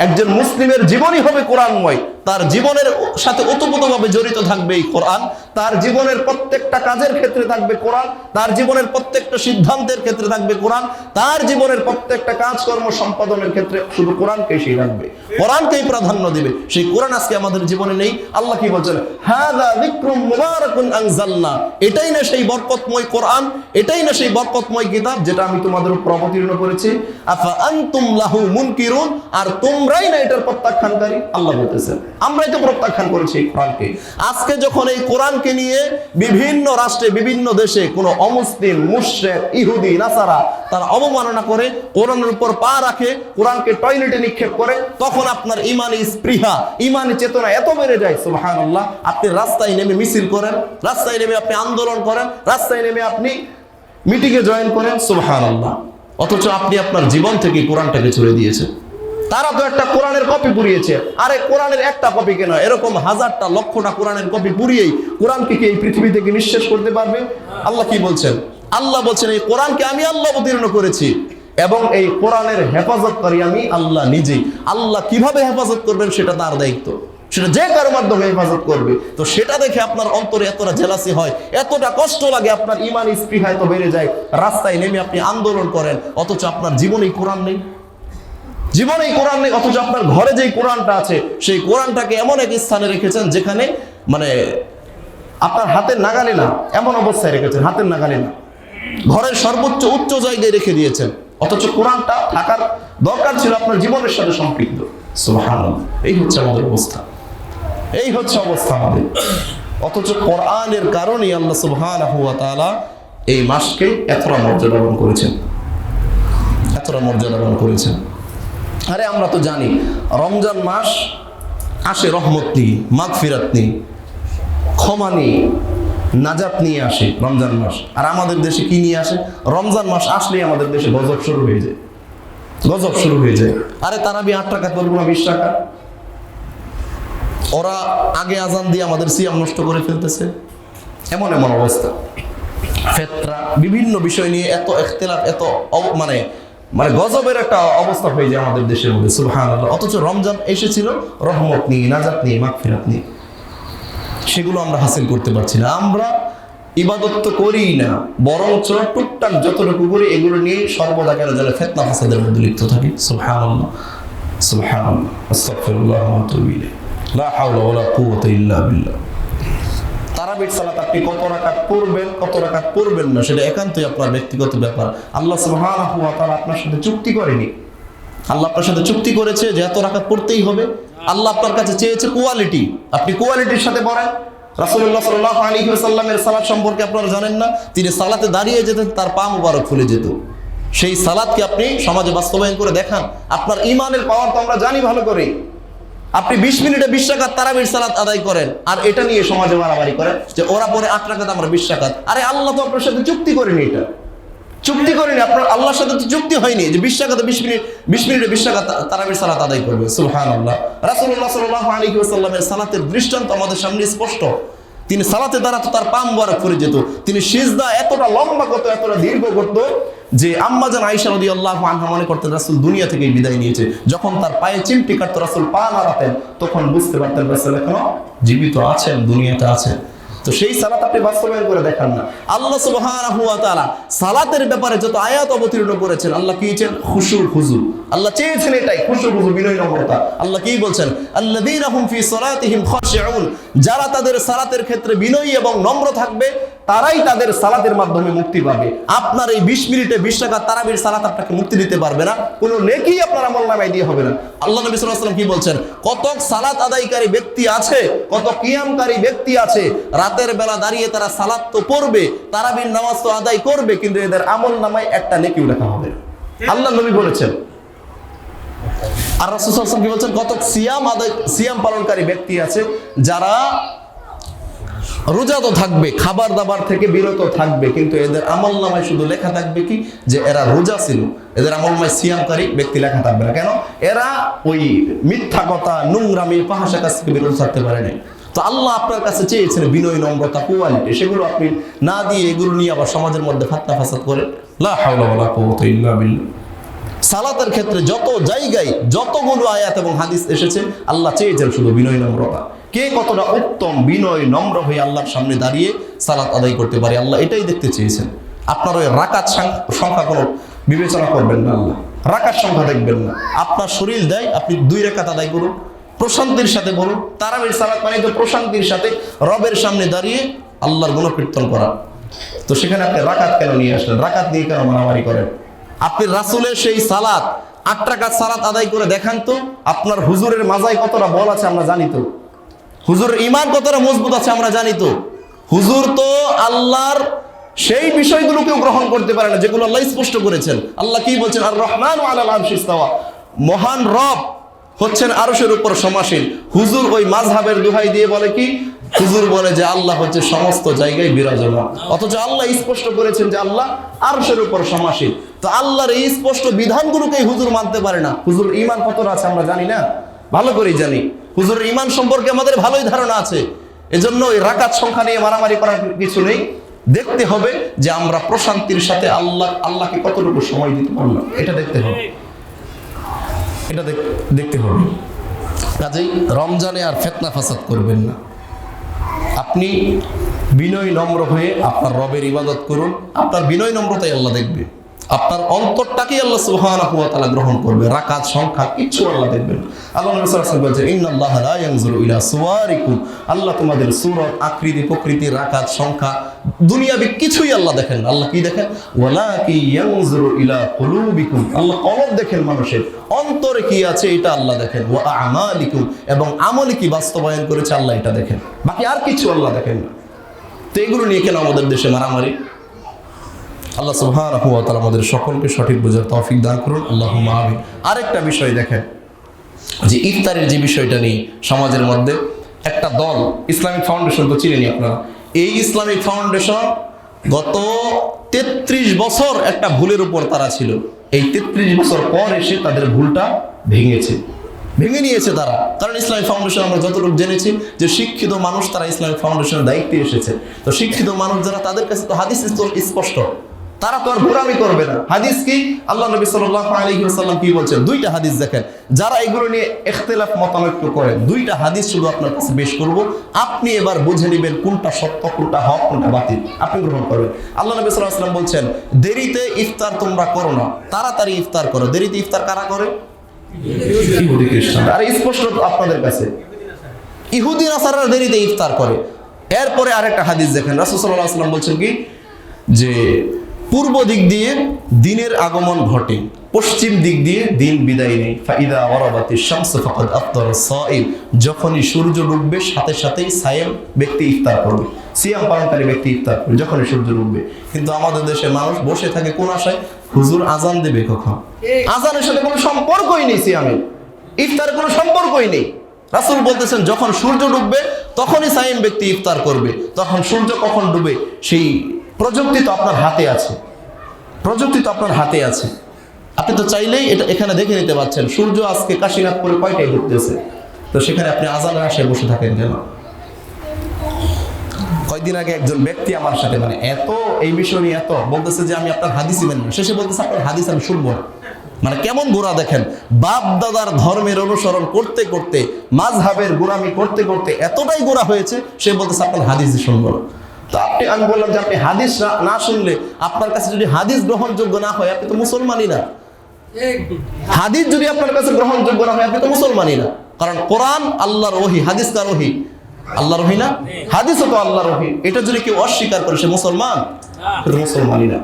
একজন মুসলিমের জীবনই হবে কোরআনময়, তার জীবনের সাথে ওতপ্রোতভাবে জড়িত থাকবে এই কোরআন, তার জীবনের প্রত্যেকটা কাজের ক্ষেত্রে থাকবে কোরআন, তার জীবনের প্রত্যেকটা সিদ্ধান্তের ক্ষেত্রে থাকবে কোরআন, তার জীবনের প্রত্যেকটা কাজকর্ম সম্পাদনের ক্ষেত্রে শুধু কোরআনকেই সেই রাখবে, কোরআনকেই প্রাধান্য দিবে। সেই কোরআন আজকে আমাদের জীবনে নেই। আল্লাহ কি বলছেন? হাযা যিকরুম মুবারাকুন আনজালনা, এটাই না সেই বরকতময় কোরআন, এটাই না সেই বরকতময় কিতাব যেটা আমি তোমাদের উপর অবতীর্ণ করেছি। আফা আনতুম লাহু মুনকিরুন, আর তোমরাই না এটার প্রত্যাখ্যানকারী। আল্লাহ বলতেছেন আমরাই তো প্রত্যাখ্যান করেছি এই কোরআনকে। আজকে যখন এই কোরআনকে নিয়ে বিভিন্ন রাষ্ট্রে, বিভিন্ন দেশে কোনো অমুসলিম, মুশরিক, ইহুদি, নাসারা তারা অবমাননা করে, কোরআনের উপর পা রাখে, কোরআনকে টয়লেটে নিক্ষেপ করে, তখন আপনার ইমানি স্পৃহা, ইমানি চেতনা এত বেড়ে যায়, সুবহানাল্লাহ। আপনি রাস্তায় নেমে মিছিল করেন, রাস্তায় নেমে আপনি আন্দোলন করেন, রাস্তায় নেমে আপনি মিটিংয়ে জয়েন করেন, সুবহানাল্লাহ। অথচ আপনি আপনার জীবন থেকে কোরআনটাকে ছুড়ে দিয়েছেন। তারা তো একটা কোরআনের কপি পুড়িয়েছে। আরে কোরআনের একটা কপি কেন, এরকম হাজারটা লক্ষটা কোরআনের কপি পুড়িয়েই কোরআনকে কি এই পৃথিবী থেকে নিঃশেষ করতে পারবে? আল্লাহ কি বলছেন? আল্লাহ বলছেন এই কোরআনকে আমি আল্লাহ অবতীর্ণ করেছি, এবং এই কোরআনের হেফাজতকারী আমি আল্লাহ নিজেই। আল্লাহ কিভাবে হেফাজত করবেন সেটা তার দায়িত্ব, সেটা যে কারো মাধ্যমে হেফাজত করবে। তো সেটা দেখে আপনার অন্তরে এতটা জেলাসি হয়, এতটা কষ্ট লাগে, আপনার ইমান স্পৃহা এত বেড়ে যায়, রাস্তায় নেমে আপনি আন্দোলন করেন, অথচ আপনার জীবনেই কোরআন নেই, জীবনেই কোরআন নেই। অথচ আপনার ঘরে যেই কোরআনটা আছে, সেই কোরআনটাকে এমন এক স্থানে রেখেছেন যেখানে মানে আপনার হাতের নাগালে না, এমন অবস্থায় রেখেছেন, হাতের নাগালে না, ঘরের সর্বোচ্চ উচ্চ জায়গায় রেখে দিয়েছেন। অথচ কোরআনটা থাকার দরকার ছিল আপনার জীবনের সাথে সম্পৃক্ত। সুবহানাল্লাহ। এই হচ্ছে আমাদের অবস্থা, এই হচ্ছে অবস্থা আমাদের। অথচ কোরআনের কারণেই আল্লাহ সুবহানাহু ওয়া তাআলা এই মাসকে এতটা মর্যাদাবান করেছেন, এতটা মর্যাদাবান করেছেন। আরে আমরা তো জানি রমজান মাস আসে রহমত নিয়ে, মাগফিরাত নিয়ে, ক্ষমা নিয়ে, নাজাত নিয়ে আসে রমজান মাস। আর আমাদের দেশে কি নিয়ে আসে? রমজান মাস আসলেই আমাদের দেশে গজব শুরু হয়ে যায়, গজব শুরু হয়ে যায়। আরে তারাবি 8 টাকা করবো না 20 টাকা, ওরা আগে আজান দিয়ে আমাদের সিয়াম নষ্ট করে ফেলতেছে, এমন এমন অবস্থা। ফেতরা, বিভিন্ন বিষয় নিয়ে এত ইখতিলাফ, এত মানে মানে গজবের একটা অবস্থা হয়ে যায় আমাদের দেশের মধ্যে, সুবহানাল্লাহ। অথচ রমজান এসেছিল রহমত নিয়ে, নাজাত নিয়ে, মাগফিরাত নিয়ে, সেগুলো আমরা হাসিল করতে পারছি না। আমরা ইবাদত তো করি না, বরঞ্চ টুকটাক যতটুকু করি এগুলো নিয়ে সর্বদা কেন যেন ফিতনা ফাসাদের মধ্যে লিপ্ত থাকি। সুবহানাল্লাহ, সুবহানাল্লাহ, আস্তাগফিরুল্লাহ ওয়া আতুবু ইলাইহি, লা হাওলা ওয়ালা কুওয়াতা ইল্লা বিল্লাহ। তারাবির সালাত আপনি কত রাকাত পড়বেন, কত রাকাত পড়বেন না, সেটা একান্তই আপনার ব্যক্তিগত ব্যাপার। আল্লাহ সুবহানাহু ওয়া তাআলা আপনার সাথে চুক্তি করেনি। আল্লাহ আপনার সাথে চুক্তি করেছে যে এত রাকাত পড়তেই হবে। আল্লাহ আপনার কাছে চেয়েছে কোয়ালিটি, আপনি কোয়ালিটির সাথে পড়েন। রাসূলুল্লাহ সাল্লাল্লাহু আলাইহি ওয়াসাল্লামের সালাত সম্পর্কে আপনারা জানেন না? তিনি সালাতে দাঁড়িয়ে যেতেন, তার পা মুবারক ফুলে যেত। সেই সালাতকে আপনি সমাজে বাস্তবায়ন করে দেখান। আপনার ঈমানের পাওয়ার তো আমরা জানি ভালো করে। আপনি 20 মিনিটে 20 রাকাত তারাবির সালাত আদায় করেন, আর এটা নিয়ে সমাজে মারামারি করেন যে ওরা পরে 8 রাকাত, আমরা 20 রাকাত। আরে আল্লাহ তো আপনার সাথে চুক্তি করেনি, এটা চুক্তি করেনি, আপনার আল্লাহর সাথে তো চুক্তি হয়নি যে 20 রাকাতে 20 মিনিটে 20 রাকাত তারাবির সালাত আদায় করবে। সুবহানাল্লাহ। রাসূলুল্লাহ সাল্লাল্লাহু আলাইহি ওয়াসাল্লামের সালাতের দৃষ্টান্ত আমাদের সামনে স্পষ্ট। তিনি সালাতে দাঁড়াতো, তার পা মুবারক ফুলে যেত। তিনি সিজদা এতটা লম্বা করতো, এতটা দীর্ঘ করতো যে আম্মাজান আয়েশা রাদিয়াল্লাহু আনহা মনে করতেন রাসূল দুনিয়া থেকেই বিদায় নিয়েছে। যখন তার পায়ে চিমটি কাটতো, রাসূল পা নাড়াতেন, তখন বুঝতে পারতেন রাসূল এখনো জীবিত আছেন, দুনিয়াতে আছেন। তো সেই সালাত আপনি বাস্তবায়ন করে দেখান না। আল্লাহ সুবহানাহু ওয়া তাআলা সালাতের ব্যাপারে যত আয়াত অবতীর্ণ করেছেন, আল্লাহ কি চেয়েছেন? খুশু খুজু। আল্লাহ চেয়েছেন এটাই, খুশু খুজু, বিনয় নম্রতা। আল্লাহ কি বলছেন? আল্লাযীনা হুম ফি সালাতিহিম খাশিউন, যারা তাদের সালাতের ক্ষেত্রে বিনয়ী এবং নম্র থাকবে, তারাই তাদের সালাতের মাধ্যমে মুক্তি পাবে। আপনার এই 20 মিনিটে 20 রাকাত তারাবির সালাত আপনাকে মুক্তি দিতে পারবে না, কোনো নেকি আপনার আমলনামায় দিয়ে হবে না। আল্লাহ নবী সাল্লাল্লাহু আলাইহি ওয়াসাল্লাম কি বলছেন? কত সালাত আদায়কারী ব্যক্তি আছে, কত কিয়ামকারী ব্যক্তি আছে, রাতের বেলা দাঁড়িয়ে তারা সালাত তো পড়বে, তারাবির নামাজ তো আদায় করবে, কিন্তু এদের আমলনামায় একটা নেকিও লেখা হবে না। আল্লাহ নবী বলেছেন। আর রাসূল সাল্লাল্লাহু আলাইহি ওয়াসাল্লাম কি বলছেন? কত সিয়াম পালনকারী ব্যক্তি আছে, যারা রোজা তো থাকবে, খাবার দাবার থেকে বিরত থাকবে, কিন্তু এদের আমলনামায় শুধু লেখা থাকবে কি? যে এরা রোজা ছিল। এদের আমলনামায় সিয়ামকারী ব্যক্তি লেখা থাকবে না। কেন? এরা ওই মিথ্যা কথা, নোংরামি, ফাহাশা কাজ থেকে বিরত থাকতে পারে না। তো আল্লাহ আপনার কাছে চেয়েছেন বিনয়, নম্রতা, কোয়ালিটি, সেগুলো আপনি না দিয়ে এগুলো নিয়ে আবার সমাজের মধ্যে ফাতনা ফাসাদ করে, লা হাওলা ওয়ালা কুওয়াতা ইল্লা বিল্লাহ। সালাতের ক্ষেত্রে যত জায়গায় যতগুলো আয়াত এবং হাদিস এসেছে, আল্লাহ চেয়েছেন শুধু বিনয়, নম্রতা। কে কতটা উত্তম বিনয় নম্র হয়ে আল্লাহর সামনে দাঁড়িয়ে সালাত আদায় করতে পারে, আল্লাহ এটাই দেখতে চেয়েছেন। আপনার ওই রাকাত সংখ্যা কোনো বিবেচনা করবেন না, আল্লাহ রাকাত সংখ্যা দেখবেন না। আপনার শরীর দেয়, আপনি 2 রাকাত আদায় করুন, প্রশান্তির সাথে বলুন। তারাবির সালাত মানে তো প্রশান্তির সাথে রবের সামনে দাঁড়িয়ে আল্লাহর গুণকীর্তন করা। তো সেখানে আপনি রাকাত কেন নিয়ে আসলেন? রাকাত নিয়ে কেন মারামারি করেন? আপনি রাসূলের সেই সালাত 8 রাকাত সালাত আদায় করে দেখান তো, আপনার হুজুরের মাজায় কতটা বল আছে আমরা জানি তো, হুজুরের ঈমান কতটা মজবুত আছে আমরা জানি তো। হুজুর তো আল্লাহর সেই বিষয়গুলোকেও গ্রহণ করতে পারে না যেগুলো আল্লাহ স্পষ্ট করেছেন। আল্লাহ কি বলছেন? আর রহমানু আলাল আরশি ইস্তাওয়া, মহান রব হচ্ছেন আরশের উপর সমাসীন। হুজুর ওই মাযহাবের দোহাই দিয়ে বলে কি? হুজুর বলে যে আল্লাহ হচ্ছে সমস্ত জায়গায় বিরাজমান, অথচ আল্লাহ স্পষ্ট করেছেন যে আল্লাহ আরশের উপর সমাসীন। তো আল্লাহর এই স্পষ্ট বিধানগুলোকেই হুজুর মানতে পারে না। হুজুর ঈমান কতটা আছে আমরা জানি না? ভালো করেই জানি। হুজুরের ঈমান সম্পর্কে আমাদের ভালোই ধারণা আছে। এজন্য ওই রাকাত সংখ্যা নিয়ে মারামারি করার কিছু নেই। দেখতে হবে যে আমরা প্রশান্তির সাথে আল্লাহকে কতটুকু সময় দিতে পারলাম, এটা দেখতে হবে, এটা দেখতে হবে। কাজেই রমজানে আর ফিতনা ফাসাদ করবেন না। আপনি বিনয় নম্র হয়ে আপনার রবের ইবাদত করুন। আপনার বিনয় নম্রতাই আল্লাহ দেখবে, আপনার অন্তরটাকেই আল্লাহ সুবহানাহু ওয়া তাআলা গ্রহণ করবে। রাকাত সংখ্যা কিচ্ছু আল্লাহ দেখবেন। আল্লাহ নবী সাল্লাল্লাহু আলাইহি ওয়াসাল্লাম বলেছেন, ইন্নাল্লাহা লা ইয়ানজুরু ইলা সুওয়ারিকুম, আল্লাহ তোমাদের সূরত, আকৃতি, প্রকৃতি, রাকাত সংখ্যা, দুনিয়াবি কিছুই আল্লাহ দেখেন না। আল্লাহ কি দেখেন? ওয়ালাকি ইয়ানজুরু ইলা কুলুবিকুম, আল্লাহ কলব দেখেন, মানুষের অন্তরে কি আছে এটা আল্লাহ দেখেন। ওয়া আমালিকুম, এবং আমলে কি বাস্তবায়ন করেছে আল্লাহ এটা দেখেন, বাকি আর কিছু আল্লাহ দেখেন না। তো এগুলো নিয়ে কেন আমাদের দেশে মারামারি? আল্লাহ সুবহানাহু ওয়া তাআলা আমাদের সকলকে সঠিক বোঝার তৌফিক দান করুন, আল্লাহুম্মা আমিন। আরেকটা বিষয় দেখেন, যে ইফতারের যে বিষয়টা নিয়ে সমাজের মধ্যে একটা দল, ইসলামিক ফাউন্ডেশন তো চিনেনি আপনারা। এই ইসলামিক ফাউন্ডেশন গত 33 বছর একটা ভুলের উপর তারা ছিল। এই 33 বছর পর এসে তাদের ভুলটা ভেঙে নিয়েছে তারা। কারণ ইসলামিক ফাউন্ডেশন আমরা যতটুকু জেনেছি যে শিক্ষিত মানুষ তারা ইসলামিক ফাউন্ডেশনের দায়িত্বে এসেছে। তো শিক্ষিত মানুষ যারা, তাদের কাছে তো হাদিস স্পষ্ট, তারা তো আর গোরামি করবে না। হাদিস কি? আল্লাহ নবী সাল্লাল্লাহু আলাইহি ওয়াসাল্লাম কি বলছেন? দুইটা হাদিস দেখেন। যারা এগুলো নিয়ে ইখতিলাফ মতানৈক্য করেন, দুইটা হাদিস শুধু আপনার কাছে পেশ করব, আপনি এবার বুঝে নেবেন কোনটা সত্য, কোনটা হক, কোনটা বাতিল, আপনি গ্রহণ করবেন। আল্লাহ নবী সাল্লাল্লাহু আলাইহি ওয়াসাল্লাম বলছেন, দেরিতে ইফতার তোমরা করো না, তাড়াতাড়ি ইফতার করো। দেরিতে ইফতার কারা করে? ইহুদি খ্রিস্টান। আর স্পষ্ট আপনাদের কাছে, ইহুদি নাসারারা দেরিতে ইফতার করে। এরপরে আরেকটা হাদিস দেখেন, রাসূল সাল্লাল্লাহু আলাইহি ওয়াসাল্লাম বলছেন কি, যে পূর্ব দিক দিয়ে দিনের আগমন ঘটে, পশ্চিম দিক দিয়ে দিন বিদায় নেই। ফাইদা ওয়ারাবাতিশ শামসু ফাকাদ আফতারা সাইম, যখনই সূর্য ডুববে সাথে সাথেই সায়েম ব্যক্তি ইফতার করবে, সিয়াম পালনকারী ব্যক্তি ইফতার করবে যখনই সূর্য ডুববে। কিন্তু আমাদের দেশের মানুষ বসে থাকে কোন আশায়? হুজুর আজান দেবে কখন। আজানের সাথে কোনো সম্পর্কই নেই, সিয়ামের ইফতারের কোনো সম্পর্কই নেই। রাসূল বলতেছেন যখন সূর্য ডুববে তখনই সায়েম ব্যক্তি ইফতার করবে। তখন সূর্য কখন ডুবে সেই প্রযুক্তি তো আপনার হাতে আছে, প্রযুক্তি তো আপনার হাতে আছে। আপনি তো চাইলেই এটা এখানে দেখে নিতে পারছেন সূর্য আজকে কাশীনাথপুরে কয়টায় ডুবতেছে। তো সেখানে আপনি আজানের আশায় বসে থাকেন কেন? কয়েকদিন আগে একজন ব্যক্তি আমার সাথে এত এই বিষয় নিয়ে এত বলতেছে যে আমি আপনার হাদিসই মেনে না। শেষে বলতেছে আপনার হাদিস আমি শুনবো না। কেমন গোড়া দেখেন, বাপ দাদার ধর্মের অনুসরণ করতে করতে, মাযহাবের গোড়ামি করতে করতে এতটাই গোড়া হয়েছে, সে বলতেছে আপনার হাদিসই শুনবো না। তো আমি বললাম যে আপনি হাদিস না শুনলে, আপনার কাছে যদি হাদিস গ্রহণযোগ্য না হয়, আপনি তো মুসলমানই না। হাদিস যদি আপনার কাছে গ্রহণযোগ্য না হয়, আপনি তো মুসলমানই না। কারণ কোরআন আল্লাহর ওহী, হাদিস কার ওহী? আল্লাহর ওহী না? হাদিসও তো আল্লাহর ওহী। এটা যদি কেউ অস্বীকার করে, সে মুসলমান? মুসলমানই না।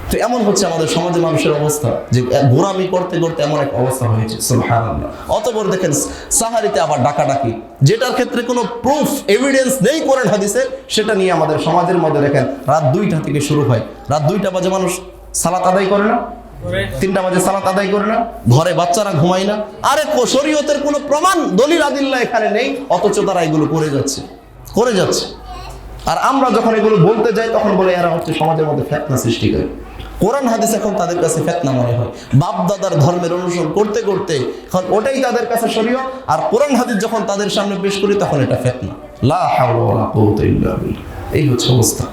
তো এমন হচ্ছে আমাদের সমাজে মানুষের অবস্থা, যে গোরামি করতে করতে এমন এক অবস্থা হয়েছে, সুবহানাল্লাহ। অতঃপর দেখেন সাহারিতে আবার ডাকাডাকি, যেটার ক্ষেত্রে কোনো প্রুফ এভিডেন্স নেই কোরআন হাদিসের, সেটা নিয়ে আমাদের সমাজের মধ্যে দেখেন রাত 2টা থেকে শুরু হয়। রাত 2টা বাজে মানুষ সালাত আদায় করে না? 3টা বাজে সালাত আদায় করে না? ঘরে বাচ্চারা ঘুমায় না? আরে শরীয়তের কোনো প্রমাণ দলিল আদিল্লাহ এখানে নেই, অথচ তারা এগুলো করে যাচ্ছে। আর আমরা যখন এগুলো বলতে যাই তখন বলে এরা হচ্ছে সমাজের মধ্যে ফিতনা সৃষ্টি করে। কোরআন হাদিস এখন তাদের কাছে ফিতনা মনে হয়। বাপ দাদার ধর্মের অনুসরণ করতে করতে এখন ওটাই তাদের কাছে শরীয়ত, আর কোরআন হাদিস যখন তাদের সামনে পেশ করি তখন এটা ফিতনা। লা হাওলা ওয়ালা কুওয়াতা ইল্লা বিল্লাহ। এই হচ্ছে অবস্থা।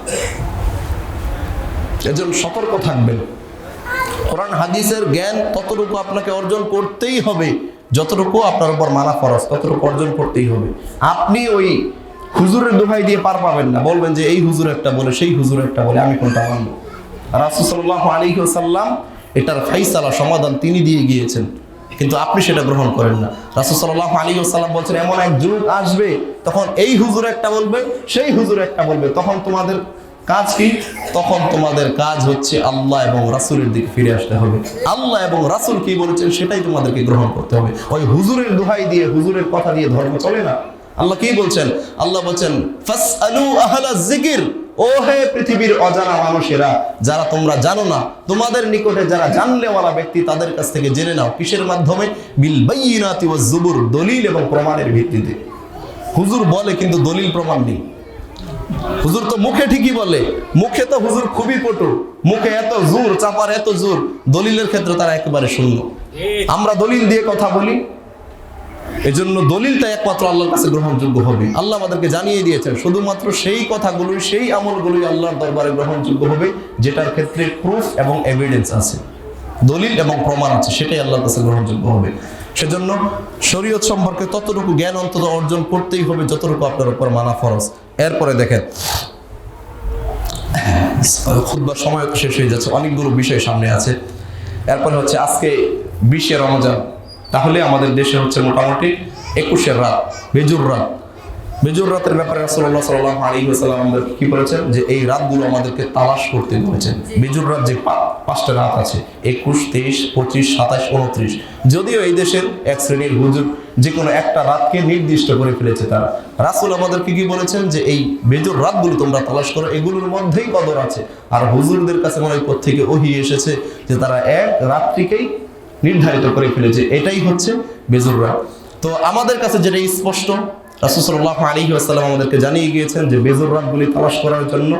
এজন্য সতর্ক থাকবেন। কোরআন হাদিসের জ্ঞান ততটুকু আপনাকে অর্জন করতেই হবে যতটুকু আপনার উপর মানা ফরজ, ততটুকু অর্জন করতেই হবে। আপনি ওই হুজুরের দোহাই দিয়ে পার পাবেন না। বলবেন যে এই হুজুর একটা বলে, সেই হুজুর একটা বলে, আমি কোনটা মানব? রাসূল সাল্লাল্লাহু আলাইহি ওয়াসাল্লাম এটার ফাইসালা, সমাধান তিনি দিয়ে গিয়েছেন, কিন্তু আপনি সেটা গ্রহণ করেন না। রাসূল সাল্লাল্লাহু আলাইহি ওয়াসাল্লাম বলছেন এমন এক যুগ আসবে তখন এই হুজুর একটা বলবে, সেই হুজুর একটা বলবে। তখন তোমাদের কাজ কি? তখন তোমাদের কাজ হচ্ছে আল্লাহ এবং রাসূলের দিকে ফিরে আসতে হবে। আল্লাহ এবং রাসূল কি বলেছেন সেটাই তোমাদেরকে গ্রহণ করতে হবে। ওই হুজুরের দোহাই দিয়ে, হুজুরের কথা দিয়ে ধর্ম চলে না। আল্লাহ কি বলছেন? আল্লাহ বলছেন ফাসআলু আহলাজ যিকর, ও হে পৃথিবীর অজানা মানুষেরা, যারা তোমরা জানো না, তোমাদের নিকটে যারা জানলেওয়ালা ব্যক্তি, তাদের কাছ থেকে জেনে নাও। কিসের মাধ্যমে? বিল বাইয়িনাতি ওয়াজ জুবুর, দলিল এবং প্রমাণের ভিত্তিতে। হুজুর বলে কিন্তু দলিল প্রমাণ নেই। হুজুর তো মুখে ঠিকই বলে, মুখে তো হুজুর খুবই পটু, মুখে এত জোর, চাপার এত জোর, দলিলের ক্ষেত্রে তারা একেবারে শূন্য। আমরা দলিল দিয়ে কথা বলি, এজন্য দলিলটা একমাত্র আল্লাহর কাছে গ্রহণযোগ্য হবে। আল্লাহ আমাদেরকে জানিয়ে দিয়েছেন শুধুমাত্র সেই কথাগুলোই, সেই আমলগুলোই আল্লাহর দরবারে গ্রহণযোগ্য হবে যেটার ক্ষেত্রে প্রুফ এবং এভিডেন্স আছে, দলিল এবং প্রমাণ আছে, সেটাই আল্লাহর কাছে গ্রহণযোগ্য হবে। সেজন্য শরীয়ত সম্পর্কে ততটুকু জ্ঞান অন্তত অর্জন করতেই হবে যতটুকু আপনার উপর মানা ফরজ। এরপরে দেখেন খুতবার সময় শেষ হয়ে যাচ্ছে, অনেকগুলো বিষয় সামনে আছে। এরপরে হচ্ছে আজকে 20 রমজান, তাহলে আমাদের দেশে হচ্ছে মোটামুটি 21 রাত, বেজুর রাত। বেজুর রাতের ব্যাপারে রাসূলুল্লাহ সাল্লাল্লাহু আলাইহি ওয়াসাল্লাম আমাদের কি বলেছেন? যে এই রাতগুলো আমাদেরকে তালাশ করতে বলেছেন। বেজুর রাত যে 5টা রাত আছে, 21, 23, 25, 27, 29। যদিও এই দেশের এক শ্রেণীর হুজুর যে কোনো একটা রাতকে নির্দিষ্ট করে ফেলেছে তারা। রাসূল আমাদেরকে কি বলেছেন? যে এই বেজুর রাতগুলো তোমরা তালাশ করো, এগুলোর মধ্যেই কদর আছে। আর হুজুরদের কাছে মনে হয় থেকে ওহী এসেছে যে তারা এক রাত্রিকেই নির্ধারিত করে ফেলেছে, এটাই হচ্ছে বেজুর রাত। তো আমাদের কাছে যেটা স্পষ্ট, রাসূল সাল্লাল্লাহু আলাইহি ওয়াসাল্লাম আমাদেরকে জানিয়ে গিয়েছেন যে বেজুর রাতগুলি তালাশ করার জন্য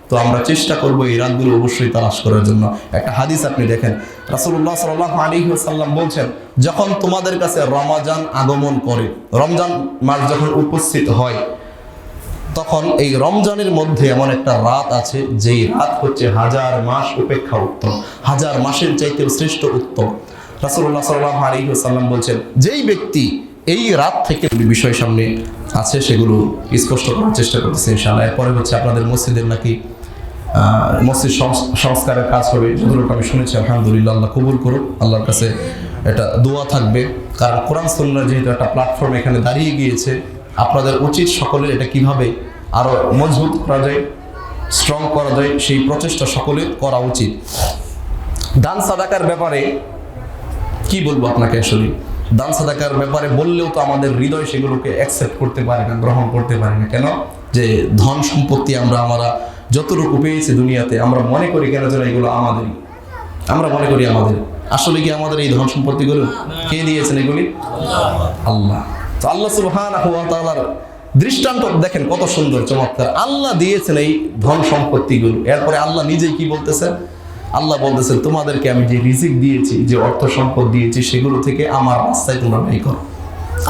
তো আমরা চেষ্টা করব এই রাতগুলো অবশ্যই তালাশ করার জন্য। একটা হাদিস আপনি দেখেন, রাসূলুল্লাহ সাল্লাল্লাহু আলাইহি ওয়াসাল্লাম বলছেন, যখন তোমাদের কাছে রমজান আগমন করে, রমজান মাস যখন উপস্থিত হয়, তখন এই রমজানের মধ্যে এমন একটা রাত আছে যেই রাত হচ্ছে 1000 মাস অপেক্ষা উত্তম, 1000 মাসের চাইতেও শ্রেষ্ঠ উত্তম। রাসূলুল্লাহ সাল্লাল্লাহু আলাইহি ওয়াসাল্লাম বলছেন, যেই ব্যক্তি এই রাত থেকে বিষয় সামনে আছে সেগুলো স্পষ্ট করার চেষ্টা করতেছে ইনশাআল্লাহ। এরপরে হচ্ছে আপনাদের মসজিদের নাকি মসজিদ সংস্কারের কাজ হবে, যেগুলো আমি শুনেছি। আলহামদুলিল্লাহ, আল্লাহ কবুল করুন। আল্লাহর কাছে এটা দোয়া থাকবে, কারণ কোরআন সুন্নাহ যেহেতু একটা প্ল্যাটফর্ম এখানে দাঁড়িয়ে গিয়েছে, আপনাদের উচিত সকলের এটা কিভাবে আরো মজবুত করা যায়, স্ট্রং করা যায়, সেই প্রচেষ্টা সকলের করা উচিত। দান সাদাকার ব্যাপারে কি বলবো আপনাকে, আসলে দান সাদাকার ব্যাপারে বললেও তো আমাদের হৃদয় সেগুলোকে অ্যাকসেপ্ট করতে পারে না, গ্রহণ করতে পারে না। কেন? যে ধন সম্পত্তি আমরা যতটুকু পেয়েছি দুনিয়াতে, আমরা মনে করি কেন যেন এগুলো আমাদেরই, আমরা মনে করি আমাদের। আসলে কি আমাদের এই ধন সম্পত্তিগুলো কে দিয়েছেন? এগুলি আল্লাহ। তো আল্লাহ সুবহানাহু ওয়া তাআলার দৃষ্টান্ত দেখেন কত সুন্দর, চমৎকার। আল্লাহ দিয়েছেন এই ধন সম্পত্তিগুলো। এরপরে আল্লাহ নিজেই কি বলতেছেন? আল্লাহ বলতেছেন, তোমাদেরকে আমি যে রিজিক দিয়েছি, যে অর্থ সম্পদ দিয়েছি, সেগুলো থেকে আমার রাস্তায় তোমরা ব্যয় করো।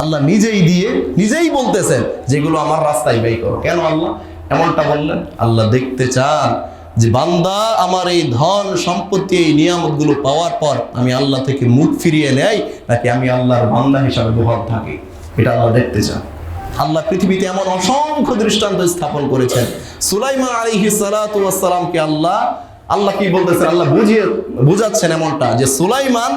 আল্লাহ নিজেই দিয়ে নিজেই বলতেছেন যেগুলো আমার রাস্তায় ব্যয় করো। কেন আল্লাহ এমনটা বললেন? আল্লাহ দেখতে চান যে বান্দা আমার এই ধন সম্পত্তি, এই নিয়ামতগুলো পাওয়ার পর আমি আল্লাহ থেকে মুখ ফিরিয়ে নেয়, নাকি আমি আল্লাহর বান্দা হিসাবে বহাল থাকি। এটা আল্লাহ দেখতে চান। আল্লাহ পৃথিবীতে এমন অসংখ্য দৃষ্টান্ত স্থাপন করেছেন। সুলাইমান আলাইহিস সালাতু ওয়াস সালামকে আল্লাহ কি বলতেছেন? আল্লাহ বুঝাচ্ছেন এমনটা যে সুলাইমান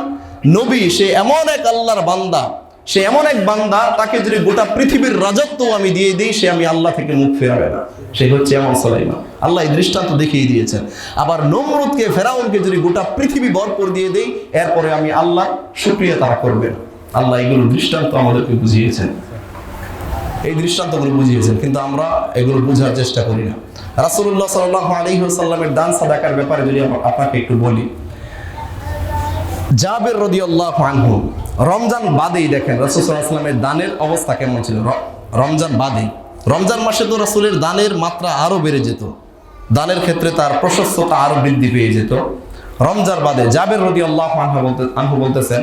নবী, সে এমন এক আল্লাহর বান্দা, সে এমন এক বান্দা, তাকে যদি গোটা পৃথিবীর রাজত্ব আমি দিয়ে দিই, সে আমি আল্লাহ থেকে মুখ ফেরাবে না। সে হচ্ছে এমন সুলাইমান। আল্লাহ এই দৃষ্টান্ত দেখিয়ে দিয়েছেন। আবার নমরুদকে, ফেরাউনকে যদি গোটা পৃথিবী ভরপুর দিয়ে দেই, এরপরে আমি আল্লাহ শুকরিয়া তারা করবে না। আল্লাহ এগুলো দৃষ্টান্ত আমাদেরকে বুঝিয়েছেন, এই দৃষ্টান্তগুলো বুঝিয়েছেন, কিন্তু আমরা এগুলো বোঝার চেষ্টা করি না। রাসূলুল্লাহ সাল্লাল্লাহু আলাইহি ওয়াসাল্লামের দান সাদাকার ব্যাপারে যদি আপনাকে একটু বলি, জাবের রাদিয়াল্লাহু আনহু রমজান বাদেই দেখেন রাসূল সাল্লাল্লাহু আলাইহি ওয়াসাল্লামের দানের অবস্থা কেমন ছিল। রমজান বাদেই, রমজান মাসে তো রাসূলের দানের মাত্রা আরো বেড়ে যেত, দানের ক্ষেত্রে তার প্রশস্ততা আরো বৃদ্ধি পেয়ে যেত। রমজান বাদে জাবের রাদিয়াল্লাহু আনহু বলতেছেন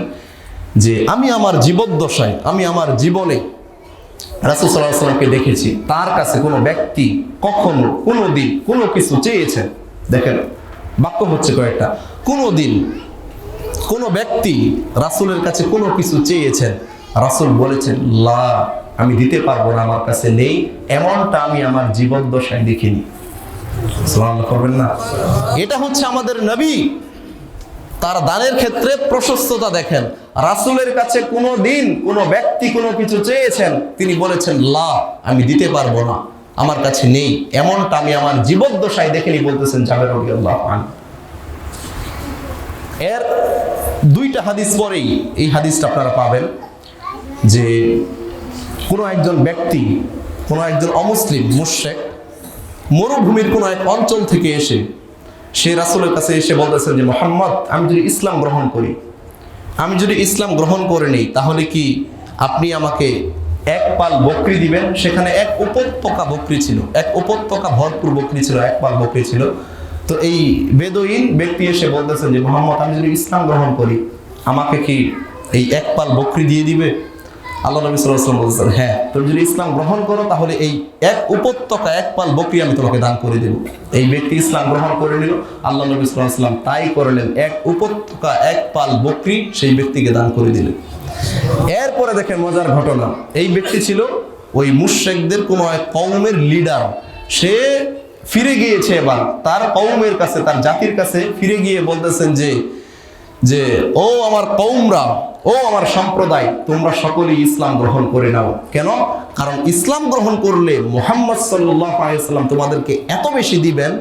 যে আমি আমার জীবদ্দশায়, আমি আমার জীবনে রাসূল সাল্লাল্লাহু আলাইহি ওয়াসাল্লামকে দেখেছি, তার কাছে কোনো ব্যক্তি কখনো কোনো দিন কোনো কিছু চেয়েছেন। দেখেন বাক্য হচ্ছে কয়েকটা, কোনো দিন কোনো ব্যক্তি রাসূলের কাছে কোনো কিছু চেয়েছেন, রাসূল বলেছেন লা, আমি দিতে পারবো না, আমার কাছে নেই, এমনটা আমি আমার জীবদ্দশায় দেখিনি। সুবহানাল্লাহ করবেন না? এটা হচ্ছে আমাদের নবী। তার দানের ক্ষেত্রে প্রশস্ততা দেখেন। রাসূলের কাছে কোনো দিন কোনো ব্যক্তি কোনো কিছু চেয়েছেন, তিনি বলেছেন লা, আমি দিতে পারবো না, আমার কাছে নেই, এমনটা আমি আমার জীবদ্দশায় দেখিনি, বলতেছেন জাবের রাদিয়াল্লাহু আনহু। এর দুইটা হাদিস পরেই এই হাদিসটা আপনারা পাবেন যে কোনো একজন ব্যক্তি, কোনো একজন অমুসলিম মুশরিক মরুভূমির কোনো এক অঞ্চল থেকে এসে সে রাসূলের কাছে এসে বলতেছেন যে মুহাম্মদ, আমি যদি ইসলাম গ্রহণ করি, আমি যদি ইসলাম গ্রহণ করে নিই, তাহলে কি আপনি আমাকে এক পাল বকরি দিবেন? সেখানে এক উপত্যকা বকরি ছিল, এক উপত্যকা ভরপুর বকরি ছিল, এক পাল বকরি ছিল। তো এই বেদুইন ব্যক্তি এসে বলতেছেন যে মুহাম্মদ, আমি যদি ইসলাম গ্রহণ করি, আমাকে কি এই এক পাল বকরি দিয়ে দিবে? আল্লাহ নবী সাল্লাল্লাহু আলাইহি ওয়াসাল্লাম বলতেছেন, হ্যাঁ, তুমি যদি ইসলাম গ্রহণ করো তাহলে এই এক উপত্যকা এক পাল বকরি আমি তোমাকে দান করে দেব। এই ব্যক্তি ইসলাম গ্রহণ করে নিল, আল্লাহ নবী সাল্লাল্লাহু আলাইহি ওয়াসাল্লাম তাই করলেন, এক উপত্যকা এক পাল বকরি সেই ব্যক্তিকে দান করে দিলেন। এরপরে দেখেন মজার ঘটনা, এই ব্যক্তি ছিল ওই মুশরিকদের কোনো এক কওমের লিডার। সে ফিরে গিয়েছে এবার তার কওমের কাছে, তার জাতির কাছে ফিরে গিয়ে বলতেছেন যে ও আমার কওমরা, ও আমার সম্প্রদায়, তোমরা সকলেই ইসলাম গ্রহণ করে নাও। কেন? কারণ ইসলাম গ্রহণ করলে মুহাম্মদ সাল্লাল্লাহু আলাইহি ওয়াসাল্লাম তোমাদেরকে এত বেশি দিবেন,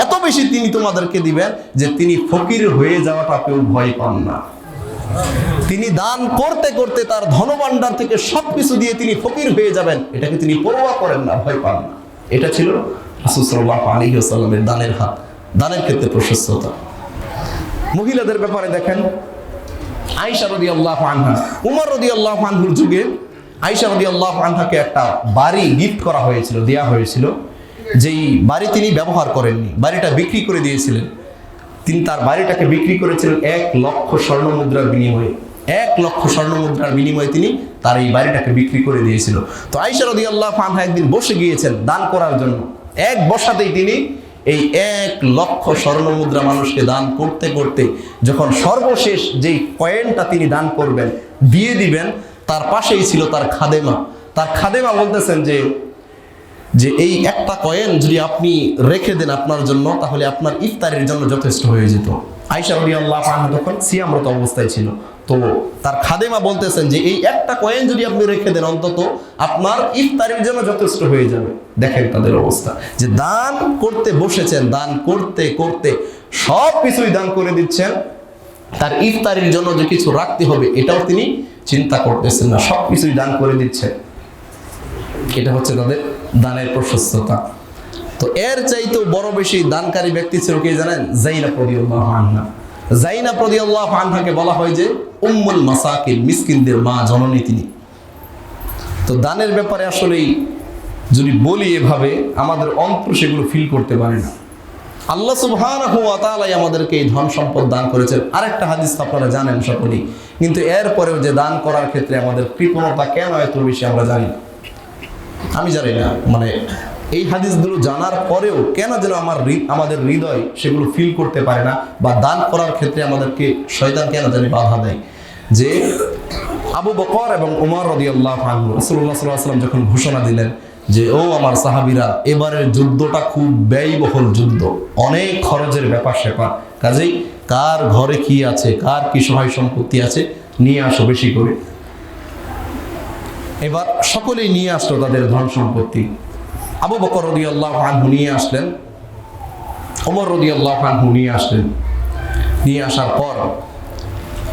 এত বেশি তিনি তোমাদেরকে দিবেন যে তিনি ফকির হয়ে যাওয়াটা কেউ ভয় পান না। তিনি দান করতে করতে তার ধনভাণ্ডার থেকে সবকিছু দিয়ে তিনি ফকির হয়ে যাবেন, এটাকে তিনি পরোয়া করেন না, ভয় পান না। এটা ছিল রাসূল সাল্লাল্লাহু আলাইহি ওয়াসাল্লামের দানের হাত, দানের ক্ষেত্রে প্রশস্ততা। মহিলাদের ব্যাপারে দেখেন, আয়েশা রাদিয়াল্লাহু আনহা, উমর রাদিয়াল্লাহু আনহুর যুগে আয়েশা রাদিয়াল্লাহু আনহাকে একটা বাড়ি গিফট করা হয়েছিল, দেয়া হয়েছিল। যেই বাড়ি তিনি ব্যবহার করেননি, বাড়িটা বিক্রি করে দিয়েছিলেন। তিনি তার বাড়িটাকে বিক্রি করেছিলেন 1,00,000 স্বর্ণ মুদ্রার বিনিময়ে। 1,00,000 স্বর্ণ মুদ্রার বিনিময়ে তিনি তার এই বাড়িটাকে বিক্রি করে দিয়েছিল। তো আয়েশা রাদিয়াল্লাহু আনহা একদিন বসে গিয়েছেন দান করার জন্য। এক বসাতেই তিনি এই 1,00,000 স্বর্ণ মুদ্রা মানুষকে দান করতে করতে যখন সর্বশেষ যেই কয়েনটা তিনি দান করবেন, দিয়ে দিবেন, তার পাশেই ছিল তার খাদেমা। তার খাদেমা বলতেছেন যে এই একটা কয়েন যদি আপনি রেখে দেন আপনার জন্য, তাহলে আপনার ইফতারের জন্য যথেষ্ট হয়ে যেত। আয়েশা রাদিয়াল্লাহু আনহা তখন সিয়ামরত অবস্থায় ছিল। তো তার খাদেমা বলতেছেন যে এই একটা কয়েন যদি আপনি রেখে দেন, অন্তত আপনার ইফতারের জন্য যথেষ্ট হয়ে যাবে। দেখেন তাদের অবস্থা, যে দান করতে বসেছেন, দান করতে করতে সব কিছুই দান করে দিচ্ছেন, তার ইফতারের জন্য যে কিছু রাখতে হবে এটাও তিনি চিন্তা করতেছেন না, সব কিছুই দান করে দিচ্ছেন। এটা হচ্ছে তাদের দানের প্রশস্ততা। তো এর চাইতেও বড় বেশি দানকারী ব্যক্তি ছিল কে জানেন? যায়েনব রাদিয়াল্লাহু আনহা। যায়েনব রাদিয়াল্লাহু আনহাকে বলা হয় যে উম্মুল মাসাকিন, মিসকিনদের মা, জননী তিনি। তো দানের ব্যাপারে আসলেই যদি বলি এভাবে, আমাদের অন্তর সেগুলো ফিল করতে পারে না। আল্লাহ সুবহানাহু ওয়া তাআলা আমাদেরকে এই ধন সম্পদ দান করেছেন। আরেকটা হাদিস আপনারা জানেন সকলেই, কিন্তু এরপরেও যে দান করার ক্ষেত্রে আমাদের কৃপণতা কেন এত বেশি আমরা জানি না। আমি জানি না, মানে এই হাদিসগুলো জানার পরেও কেন যেন আমাদের হৃদয় সেগুলো ফিল করতে পারে না, বা দান করার ক্ষেত্রে আমাদেরকে শয়তান কেন জানি বাধা দেয়। যে আবু বকর এবং উমর রাদিয়াল্লাহু আনহু, রাসূলুল্লাহ সাল্লাল্লাহু আলাইহি ওয়াসাল্লাম যখন ঘোষণা দিলেন যে ও আমার সাহাবীরা, এবারের যুদ্ধটা খুব ব্যয়বহুল যুদ্ধ, অনেক খরচের ব্যাপার স্যাপার, কাজেই কার ঘরে কি আছে, কার কি সহায় সম্পত্তি আছে নিয়ে আসো বেশি করে। এবার সকলেই নিয়ে আসলো তাদের ধন সম্পত্তি। আবু বকর রাদিয়াল্লাহু আনহু নিয়ে আসলেন, ওমর রাদিয়াল্লাহু আনহু নিয়ে আসলেন। নিয়ে আসার পর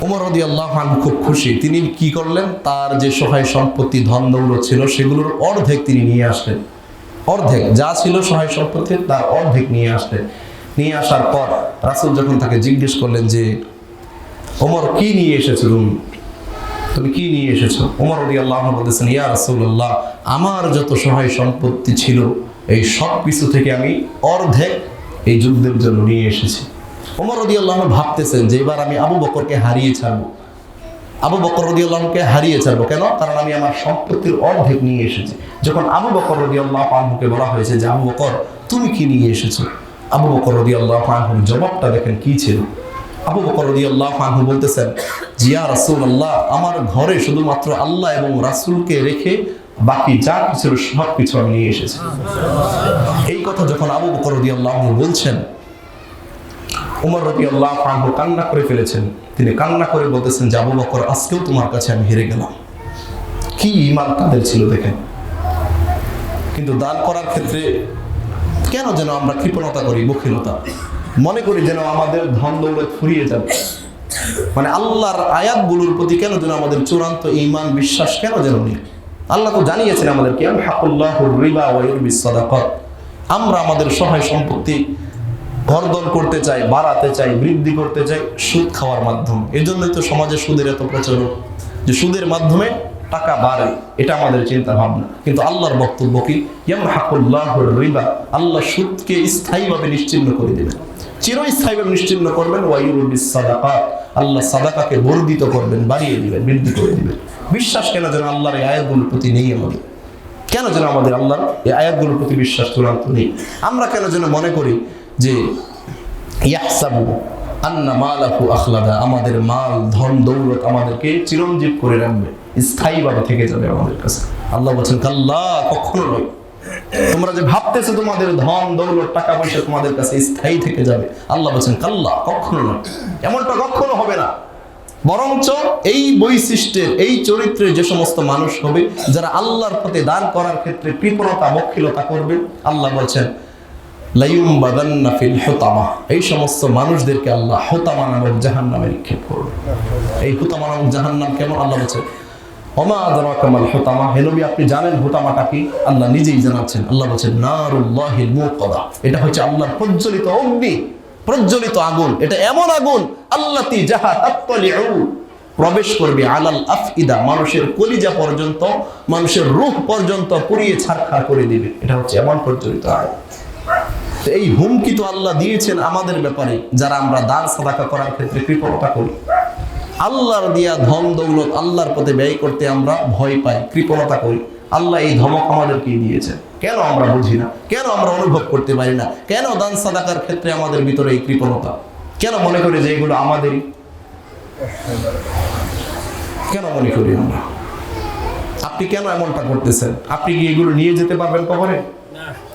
ওমর রাদিয়াল্লাহু আনহু খুব খুশি। তিনি কি করলেন? তার যে সহায় সম্পত্তি, ধন দৌলত ছিল সেগুলোর অর্ধেক তিনি নিয়ে আসলেন। অর্ধেক যা ছিল সহায় সম্পত্তি তার অর্ধেক নিয়ে আসলেন। নিয়ে আসার পর রাসূল যখন তাকে জিজ্ঞেস করলেন যে ওমর, কি নিয়ে এসেছো তুমি কি নিয়ে এসেছো? ওমর রাদিয়াল্লাহু আনহু বলতেছেন, ইয়া রাসূলুল্লাহ, আমার যত সহায় সম্পত্তি ছিল এই সব কিছু থেকে আমি অর্ধেক এই যুদ্ধের জন্য নিয়ে এসেছি। ওমর রাদিয়াল্লাহু আনহু ভাবতেছেন যে এবার আমি আবু বকরকে হারিয়ে ছাড়বো। আবু বকর রাদিয়াল্লাহু আনহুকে হারিয়ে ছাড়বো কেন? কারণ আমি আমার সম্পত্তির অর্ধেক নিয়ে এসেছি। যখন আবু বকর রাদিয়াল্লাহু আনহুকে বলা হয়েছে যে আবু বকর তুমি কি নিয়ে এসেছো, আবু বকর রাদিয়াল্লাহু আনহুর জবাবটা দেখেন কি ছিল। আবু বকর রাদিয়াল্লাহু আনহু বলতেছেন, ইয়া রাসূলুল্লাহ, আমার ঘরে শুধুমাত্র আল্লাহ এবং রাসূলকে রেখে বাকি যা কিছু সব কিছু আমি নিয়ে এসেছি। এই কথা যখন আবু বকর রাদিয়াল্লাহু আনহু বলছেন, ওমর রাদিয়াল্লাহু আনহু কান্না করে ফেলেছেন। তিনি কান্না করে বলতেছেন যে আবু বকর, আজকেও তোমার কাছে আমি হেরে গেলাম। কি ঈমান তাদের ছিল দেখেন। কিন্তু দান করার ক্ষেত্রে কেন যেন আমরা কৃপণতা করি, বখিলতা মনে করি যেন আমাদের ধন দৌলত ফুরিয়ে যাবে। মানে আল্লাহর আয়াতগুলোর প্রতি কেন যেন আমাদের চূড়ান্ত ঈমান বিশ্বাস কেন যেন নেই। আল্লাহ তো জানিয়েছেন আমাদেরকে, ইয়ামহাকুল্লাহুর রিবা ওয়া ইউরবিস সাদাকাত। আমরা আমাদের সহায় সম্পত্তি বর্ধন করতে চাই, বাড়াতে চাই, বৃদ্ধি করতে চাই সুদ খাওয়ার মাধ্যমে। এই জন্যই তো সমাজে সুদের এত প্রচলন, যে সুদের মাধ্যমে টাকা বাড়ে, এটা আমাদের চিন্তা ভাবনা। কিন্তু আল্লাহর বক্তব্য কি? ইয়ামহাকুল্লাহুর রিবা, আল্লাহ সুদকে স্থায়ীভাবে নিশ্চিহ্ন করে দেবেন, চিরস্থায়ীভাবে নিশ্চিহ্ন করবেন। ওয়া ইউরবিস সাদাকাত, আল্লাহ সাদাকাকে বর্ধিত করবেন, বাড়িয়ে দিবেন, বৃদ্ধি করে দিবেন। বিশ্বাস কেন যেন আল্লাহর এই আয়াতগুলোর প্রতি নেই আমাদের? কেন যেন আমাদের আল্লাহর এই আয়াতগুলোর প্রতি বিশ্বাস চূড়ান্ত নেই? আমরা কেন যেন মনে করি যে ইয়াহসাবু আন্না মালাহু আখলাদা, আমাদের মাল, ধন দৌলত আমাদেরকে চিরঞ্জীব করে রাখবে, স্থায়ীভাবে থেকে যাবে আমাদের কাছে। আল্লাহ বলছেন, কাল্লা, কখনো নয়। তোমরা যে ভাবতেছো তোমাদের ধন দৌলত টাকা পয়সা তোমাদের কাছে স্থায়ী থেকে যাবে, আল্লাহ বলছেন কাল্লা, কখনো নয়, এমনটা কখনো হবে না। বরঞ্চ এই বৈশিষ্ট্যের, এই চরিত্রের যে সমস্ত মানুষ হবে যারা আল্লাহর পথে দান করার ক্ষেত্রে কৃপণতা, বখিলতা করবে, আল্লাহ বলছেন লায়ুমবাদান্না ফিল হুতামা, এই সমস্ত মানুষদেরকে আল্লাহ হুতামা নামক জাহান্নামে নিক্ষেপ করবে। এই হুতামা নামক জাহান্নাম কেমন? আল্লাহ বলছেন ওমা আদরাকা মাল হুতামা, হে নবী আপনি জানেন হুতামাটা কি? আল্লাহ নিজেই জানাচ্ছেন। আল্লাহ বলছেন নারুল্লাহিল মুকাদা, এটা হচ্ছে আল্লাহর প্রজ্বলিত অগ্নি, প্রজ্বলিত আগুন। এটা এমন আগুন আল্লাতি জাহা তাত্তালিউ, প্রবেশ করবে আলাল আফইদা, মানুষের কলিজা পর্যন্ত, মানুষের রূহ পর্যন্ত পুড়িয়ে ছারখার করে দিবে। এটা হচ্ছে এমন প্রচলিত আয়াত। তো এই হুমকি তো আল্লাহ দিয়েছেন আমাদের ব্যাপারে, যারা আমরা দান সাদাকা করার ক্ষেত্রে কৃপণতা করি, আল্লাহর দিয়া ধন দৌলত আল্লাহর পথে ব্যয় করতে আমরা ভয় পাই, কৃপণতা করি। আল্লাহ এই ধমক আমাদেরকে দিয়েছেন। কেন আমরা বুঝি না? কেন আমরা অনুভব করতে পারি না? কেন দান সাদাকার ক্ষেত্রে আমাদের ভিতরে এই কৃপণতা? কেন মনে করি যে এগুলো আমাদেরই? কেন মনে করি আমরা? আপনি কেন এমনটা করতেছেন? আপনি কি এগুলো নিয়ে যেতে পারবেন কবরে?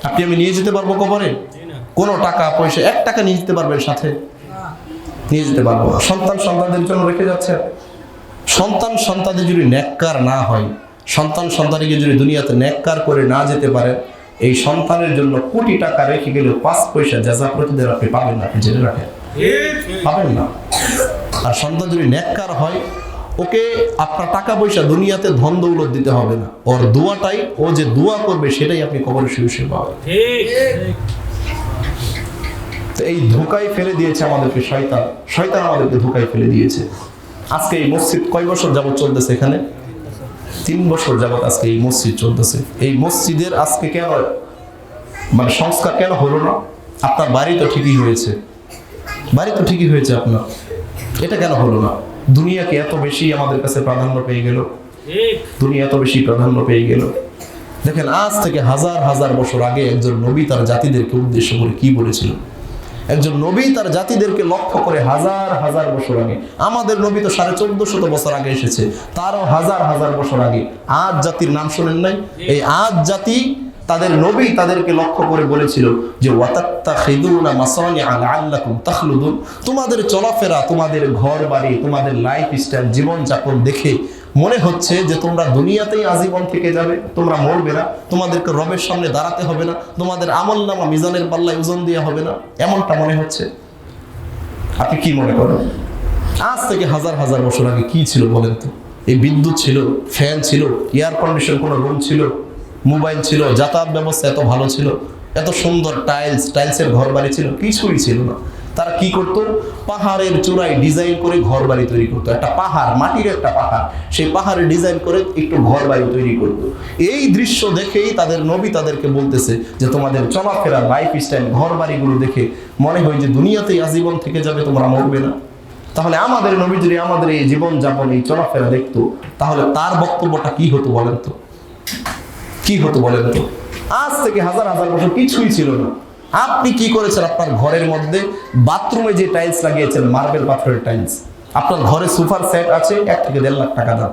আপনি আমি নিয়ে যেতে পারবো কবরে? কোনো টাকা পয়সা 1 টাকা নিয়ে যেতে পারবেন সাথে? নিয়ে যেতে পারবো। সন্তানদের জন্য রেখে যাচ্ছে। সন্তানদের যদি নেককার না হয়, সন্তানকে যদি দুনিয়াতে নেককার করে না যেতে পারে, এই সন্তানের জন্য কোটি টাকা রেখে গেলে 5 পয়সা জাযা প্রতিদান আপনি পাবেন না। আপনি জেনে রাখেন, পাবেন না। আর সন্তান যদি নেককার হয়, ওকে আপনার টাকা পয়সা দুনিয়াতে ধন দৌলত দিতে হবে না। ওর দোয়াটাই, ও যে দোয়া করবে সেটাই আপনি কবরে শুয়ে পাবেন। তো এই ধোঁকায় ফেলে দিয়েছে আমাদেরকে শয়তান আমাদেরকে ধোঁকায় ফেলে দিয়েছে। আজকে এই মসজিদ কয় বছর যাবত চলতেছে? এখানে 3 বছর যাবত আজকে এই মসজিদ চলতেছে। এই মসজিদের আজকে কেন মানে সংস্কার কেন হলো না? আপনার বাড়ি তো ঠিকই হয়েছে, আপনার, এটা কেন হলো না? দুনিয়াকে এত বেশি আমাদের কাছে প্রাধান্য পেয়ে গেল, দুনিয়া এত বেশি প্রাধান্য পেয়ে গেল। দেখেন, আজ থেকে হাজার হাজার বছর আগে একজন নবী তার জাতিদেরকে উদ্দেশ্য করে কি বলেছিল? একজন নবী তার জাতিদেরকে লক্ষ্য করে হাজার হাজার বছর আগে, আমাদের নবী তো 1450 বছর আগে এসেছে, তারও হাজার হাজার বছর আগে আদ জাতির নাম শোনেন নাই? এই আদ জাতি তাদের নবী তাদেরকে লক্ষ্য করে বলেছিল যে ওয়াতাত্তাখিদুনা মাসানিআ লাআল্লাকুম তাখলুদুন, তোমাদের চলাফেরা, তোমাদের ঘর বাড়ি, তোমাদের লাইফস্টাইল, জীবনযাপন দেখে মনে হচ্ছে যে তোমরা দুনিয়াতেই আজীবন থেকে যাবে, তোমরা মরবে না, তোমাদেরকে রবের সামনে দাঁড়াতে হবে না, তোমাদের আমলনামা মিজানের পাল্লায় ওজন দেওয়া হবে না, এমনটা মনে হচ্ছে। আপনি কি মনে করেন? আজ থেকে হাজার হাজার বছর আগে কি ছিল বলেন তো? এই বিদ্যুৎ ছিল, ফ্যান ছিল, এয়ার কন্ডিশন কোনো রুম ছিল, মোবাইল ছিল, যাতায়াত ব্যবস্থা এত ভালো ছিল, এত সুন্দর টাইলসের ঘর বাড়ি ছিল? কিছুই ছিল না। তারা কি করতো? পাহাড়ের চূড়ায় ডিজাইন করে ঘর বাড়ি তৈরি করতো। একটা পাহাড়, মাটির একটা পাহাড়, সেই পাহাড়ে ডিজাইন করে একটু ঘর বাড়ি তৈরি করতো। এই দৃশ্য দেখেই তাদের নবী তাদেরকে বলতেছে যে তোমাদের চলাফেরা, লাইফ স্টাইল, ঘর বাড়িগুলো দেখে মনে হয় যে দুনিয়াতেই আজীবন থেকে যাবে, তোমরা মরবে না। তাহলে আমাদের নবী যদি আমাদের এই জীবনযাপন, এই চলাফেরা দেখতো, তাহলে তার বক্তব্যটা কি হতো বলেন তো? কি হতো বলেন তো? আজ থেকে হাজার হাজার বছর কিছুই ছিল না। আপনি কি করেছেন? আপনার ঘরের মধ্যে বাথরুমে যে টাইলস লাগিয়েছেন, মার্বেল পাথরের টাইলস, আপনার ঘরে সোফার সেট আছে 1 থেকে 1.5 লাখ টাকা দাম,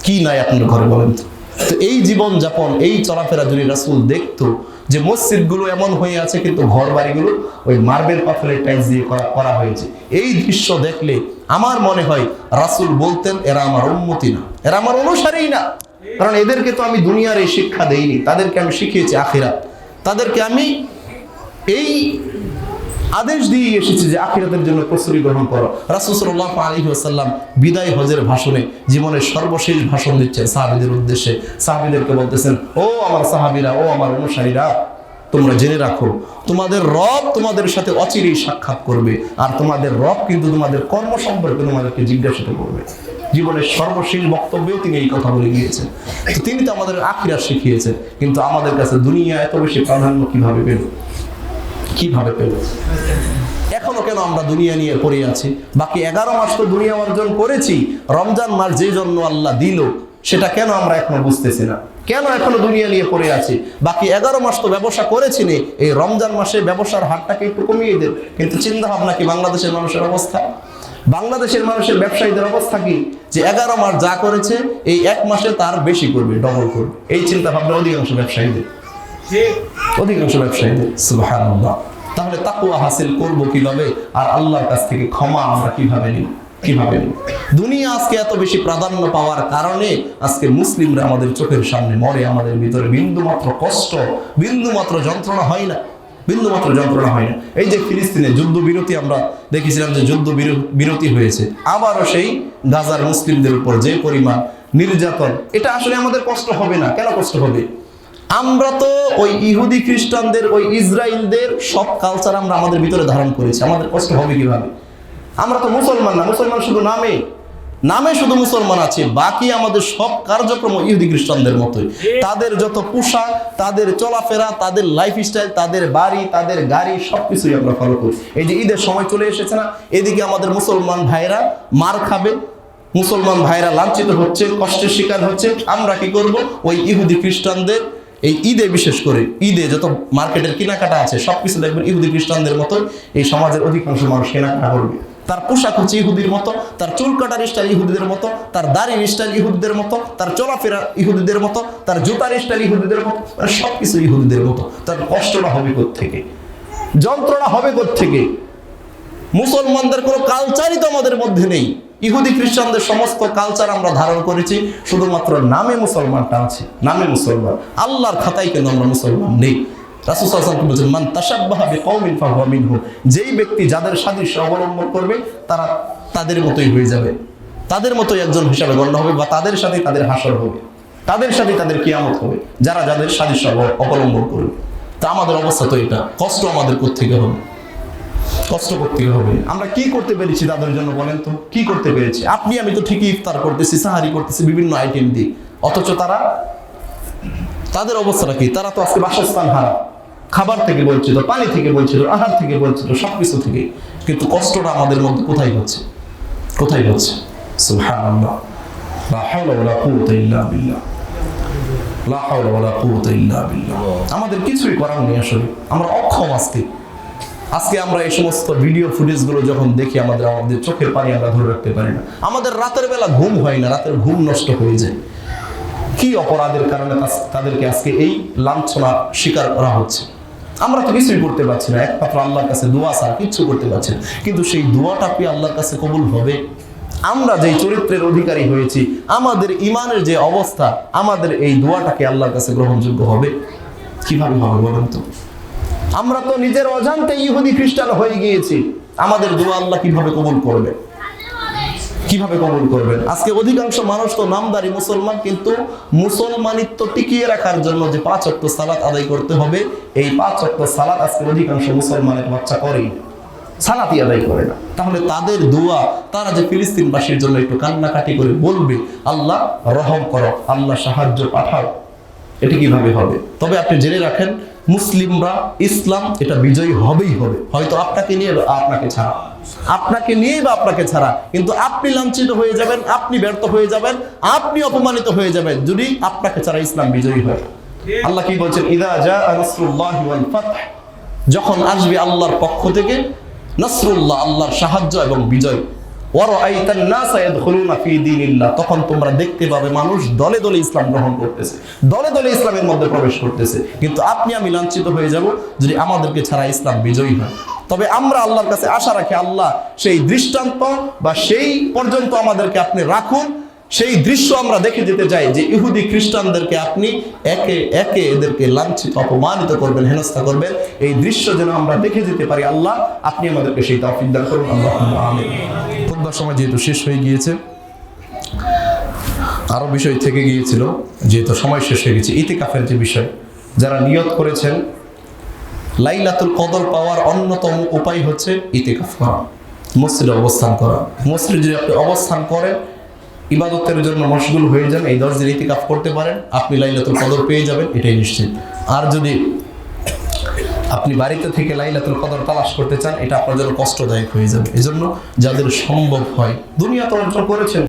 কি নাই আপনার ঘরে বলেন তো? তো এই জীবনযাপন, এই চলাফেরা যদি রাসূল দেখতো যে মসজিদগুলো এমন হয়ে আছে কিন্তু ঘর বাড়িগুলো ওই মার্বেল পাথরের টাইলস দিয়ে করা হয়েছে, এই দৃশ্য দেখলে আমার মনে হয় রাসূল বলতেন এরা আমার উম্মতি না, এরা আমার অনুসারী না। কারণ এদেরকে তো আমি দুনিয়ার এই শিক্ষা দেইনি, তাদেরকে আমি শিখিয়েছি আখিরাত, তাদেরকে আমি এই আদেশ দিয়ে এসেছি যে আখিরাতের জন্য প্রস্তুতি গ্রহণ করো। রাসূল সাল্লাল্লাহু আলাইহি ওয়াসাল্লাম বিদায় হজের ভাষণে, জীবনের সর্বশেষ ভাষণ দিচ্ছেন সাহাবীদের উদ্দেশ্যে। সাহাবীদেরকে বলতেছেন, ও আমার সাহাবীরা, ও আমার অনুসারীরা, তোমরা জেনে রাখো তোমাদের রব তোমাদের সাথে অচিরেই সাক্ষাৎ করবে, আর তোমাদের রব কিন্তু তোমাদের কর্ম সম্পর্কে তোমাদেরকে জিজ্ঞাসিত করবে। জীবনের সর্বশেষ বক্তব্যেও তিনি এই কথা বলে গিয়েছেন। তো তিনি তো আমাদের আখিরাত শিখিয়েছেন, কিন্তু আমাদের কাছে দুনিয়া এত বেশি প্রাধান্য কিভাবে পেল? এখনো কেন আমরা দুনিয়া নিয়ে পড়ে আছি? বাকি 11 মাস তো দুনিয়া অর্জন করেছি, রমজান মাস যে জন্য আল্লাহ দিল সেটা কেন আমরা এখনো বুঝতেছি না? কেন এখনো দুনিয়া নিয়ে পড়ে আছি? বাকি 11 মাস তো ব্যবসা করেছি নে, এই রমজান মাসে ব্যবসার হারটাকে একটু কমিয়ে দেন। কিন্তু চিন্তা ভাবনা কি বাংলাদেশের মানুষের অবস্থা? বাংলাদেশের মানুষের ব্যবসায়ীদের অবস্থা কি? যে 11 মাস যা করেছে এই 1 মাসে তার বেশি করবে, ডবল করবে, এই চিন্তা ভাবনা অধিকাংশ ব্যবসায়ীদের। সুবহানাল্লাহ। তাহলে তাকওয়া হাসিল করবো কিভাবে? আর আল্লাহর কাছ থেকে ক্ষমা আমরা কিভাবে নিব? দুনিয়া আজকে এত বেশি প্রাধান্য পাওয়ার কারণে আজকে মুসলিমরা আমাদের চোখের সামনে মরে, আমাদের ভিতরে বিন্দুমাত্র কষ্ট, বিন্দুমাত্র যন্ত্রণা হয় না, এই যে ফিলিস্তিনে যুদ্ধ বিরতি আমরা দেখেছিলাম যে যুদ্ধ বিরতি হয়েছে, আবারও সেই গাজার মুসলিমদের উপর যে পরিমাণ নির্যাতন, এটা আসলে আমাদের কষ্ট হবে না। কেন কষ্ট হবে? আমরা তো ওই ইহুদি খ্রিস্টানদের, ওই ইসরায়েলদের সব কালচার আমরা আমাদের ভিতরে ধারণ করেছি, আমাদের কষ্ট হবে কিভাবে? আমরা তো মুসলমান না, মুসলমান শুধু নামে। নামে শুধু মুসলমান আছে, বাকি আমাদের সব কার্যক্রম ইহুদি খ্রিস্টানদের মতোই। তাদের যত পোশাক, তাদের চলাফেরা, তাদের লাইফস্টাইল, তাদের বাড়ি, তাদের গাড়ি, সবকিছুই আমরা ফলো করি। এই যে ঈদের সময় চলে এসেছে না, এদিকে আমাদের মুসলমান ভাইরা মার খাবে, মুসলমান ভাইরা লাঞ্ছিত হচ্ছে, কষ্টের শিকার হচ্ছে। আমরা কি করব? ওই ইহুদি খ্রিস্টানদের এই ঈদে, বিশেষ করে ঈদে যত মার্কেটের কেনাকাটা আছে সবকিছু দেখবেন ইহুদি খ্রিস্টানদের মতো এই সমাজের অধিকাংশ মানুষ কেনাকাটা করবে। তার পোশাক হচ্ছে ইহুদির মতো, তার চুল কাটার স্টাইল ইহুদিদের মতো, তার দাড়ির স্টাইল ইহুদিদের মতো, তার চলাফেরা ইহুদিদের মতো, তার জুতার স্টাইল ইহুদিদের মতো, সবকিছু ইহুদিদের মতো। তার কষ্টটা হবে কোত্থেকে? যন্ত্রণা হবে কোত্থেকে? মুসলমানদের কোনো কালচারই তো আমাদের মধ্যে নেই। ইহুদি খ্রিস্টানদের সমস্ত কালচার আমরা ধারণ করেছি, শুধুমাত্র নামে মুসলমানটা আছে, নামে মুসলমান। আল্লাহর খাতায় কিন্তু আমরা মুসলমান নেই। রাসূল সাল্লাল্লাহু আলাইহি ওয়াসাল্লাম বলেছেন, মান তাশাব্বাহা বিকওমিন ফাহুয়া মিনহুম, যেই ব্যক্তি যাদের সাদৃশ্য অবলম্বন করবে তারা তাদের মতোই হয়ে যাবে, তাদের মতোই একজন হিসাবে গণ্য হবে, বা তাদের সাথে তাদের হাসর হবে, তাদের সাথে তাদের কিয়ামত হবে, যারা যাদের সাদৃশ্য অবলম্বন করবে। তা আমাদের অবস্থা তো এটা। কষ্ট আমাদের কোত্থেকে হবে? কষ্ট করতে হবে। আমরা কি করতে পেরেছি তাদের জন্য বলেন তো? কি করতে পেরেছি? আপনি আমি তো ঠিকই ইফতার করতেছি, সাহারি করতেছি বিভিন্ন আইটেম দিয়ে, অথচ তাদের অবস্থাটা কি? তারা তো আজকে বাসস্থান হারা, খাবার থেকে বঞ্চিত, পানি থেকে বঞ্চিত, আহার থেকে বঞ্চিত, সবকিছু থেকে। কিন্তু কষ্টটা আমাদের মধ্যে কোথায় হচ্ছে? কোথায় হচ্ছে? সুবহানাল্লাহ, লা হাওলা ওয়ালা কুওয়াতা ইল্লা বিল্লাহ, লা হাওলা ওয়ালা কুওয়াতা ইল্লা বিল্লাহ। আমাদের কিছুই করার নেই আসলে, আমরা অক্ষম। আজকে আমরা এই সমস্ত ভিডিও ফুটেজগুলো যখন দেখি, আমাদের চোখের পানি আমরা ধরে রাখতে পারি না। আমাদের রাতের বেলা ঘুম হয় না, রাতের ঘুম নষ্ট হয়ে যায়। কি অপরাধের কারণে তাদেরকে আজকে এই লাঞ্ছনা শিকার করা হচ্ছে? আমরা তো কিছুই করতে পারছি না, একমাত্র আল্লাহর কাছে দোয়া ছাড়া কিচ্ছু করতে পারছি না। কিন্তু সেই দোয়াটা কি আল্লাহর কাছে কবুল হবে? আমরা যেই চরিত্রের অধিকারী হয়েছি, আমাদের ইমানের যে অবস্থা, আমাদের এই দোয়াটাকে আল্লাহর কাছে গ্রহণযোগ্য হবে? কিভাবে হবে বলেন তো? আমরা তো নিজের অজান্তে ইহুদি খ্রিস্টান হয়ে গিয়েছি। আমাদের দোয়া আল্লাহ কিভাবে কবুল করবে? কিভাবে কবুল করবেন? আজকে অধিকাংশ মানুষ তো নামদারি মুসলমান, কিন্তু মুসলমানিত্ব টিকিয়ে রাখার জন্য যে 5 ওয়াক্ত সালাত আদায় করতে হবে, এই 5 ওয়াক্ত সালাত আজকে অধিকাংশ মুসলমানের বাচ্চা করেই না, সালাতই আদায় করে না। তাহলে তাদের দোয়া, তারা যে ফিলিস্তিনবাসীর জন্য একটু কান্নাকাটি করে বলবে আল্লাহ রহম করো, আল্লাহ সাহায্য পাঠাও, এটা কিভাবে হবে? তবে আপনি জেনে রাখেন, মুসলিমরা, ইসলাম এটা বিজয়ী হবেই হবে। হয়তো আপনাকে নিয়ে বা আপনাকে ছাড়া, আপনাকে নিয়ে বা আপনাকে ছাড়া, কিন্তু আপনি লাঞ্ছিত হয়ে যাবেন, আপনি ব্যর্থ হয়ে যাবেন, আপনি অপমানিত হয়ে যাবেন যদি আপনাকে ছাড়া ইসলাম বিজয়ী হয়। আল্লাহ কি বলছেন? ইযা জাআ নাসরুল্লাহি ওয়াল ফাতহ, যখন আসবে আল্লাহর পক্ষ থেকে নাসরুল্লাহ, আল্লাহর সাহায্য এবং বিজয়, ওয়ারাআইতান নাসা ইয়াদখুলুনা ফি দীনিল্লাহ, তখন তোমরা দেখতে পাবে মানুষ দলে দলে ইসলাম গ্রহণ করতেছে, দলে দলে ইসলামের মধ্যে প্রবেশ করতেছে। কিন্তু আপনি আমি লাঞ্ছিত হয়ে যাব যদি আমাদেরকে ছাড়া ইসলাম বিজয়ী হয়। তবে আমরা আল্লাহর কাছে আশা রাখি, আল্লাহ সেই দৃষ্টান্ত বা সেই পর্যন্ত আমাদেরকে আপনি রাখুন, সেই দৃশ্য আমরা দেখে যেতে চাই যে ইহুদি খ্রিস্টানদেরকে আপনি একে একে এদেরকে লাঞ্ছিত, অপমানিত করবেন, হেনস্থা করবেন। এই দৃশ্য যেন আমরা দেখে যেতে পারি। আল্লাহ আপনি আমাদেরকে সেই তৌফিক দান করুন। আল্লাহুম্মা আমিন। খুতবার সময় যেহেতু শেষ হয়ে গিয়েছে, আরো বিষয় থেকে গিয়েছিল, যেহেতু সময় শেষ হয়ে গেছে, ইতিকাফের যে বিষয়, যারা নিয়ত করেছেন লাইলাতুল কদর পাওয়ার অন্যতম উপায় হচ্ছে ইতিকাফ করা, মসজিদে অবস্থান করা। মসজিদে যদি আপনি অবস্থান করেন, ইবাদতের জন্য মশগুল হয়ে যান, এই 10 দিন ইতিকাফ করতে পারেন, আপনি লাইলাতুল কদর পেয়ে যাবেন, এটাই নিশ্চিত। আর যদি আপনি বাড়িতে থেকে লাইলাতুল কদর তালাশ করতে চান, এটা আপনার জন্য কষ্টদায়ক হয়ে যাবে। এজন্য যাদের সম্ভব হয়, দুনিয়া তো অর্জন করেছেন,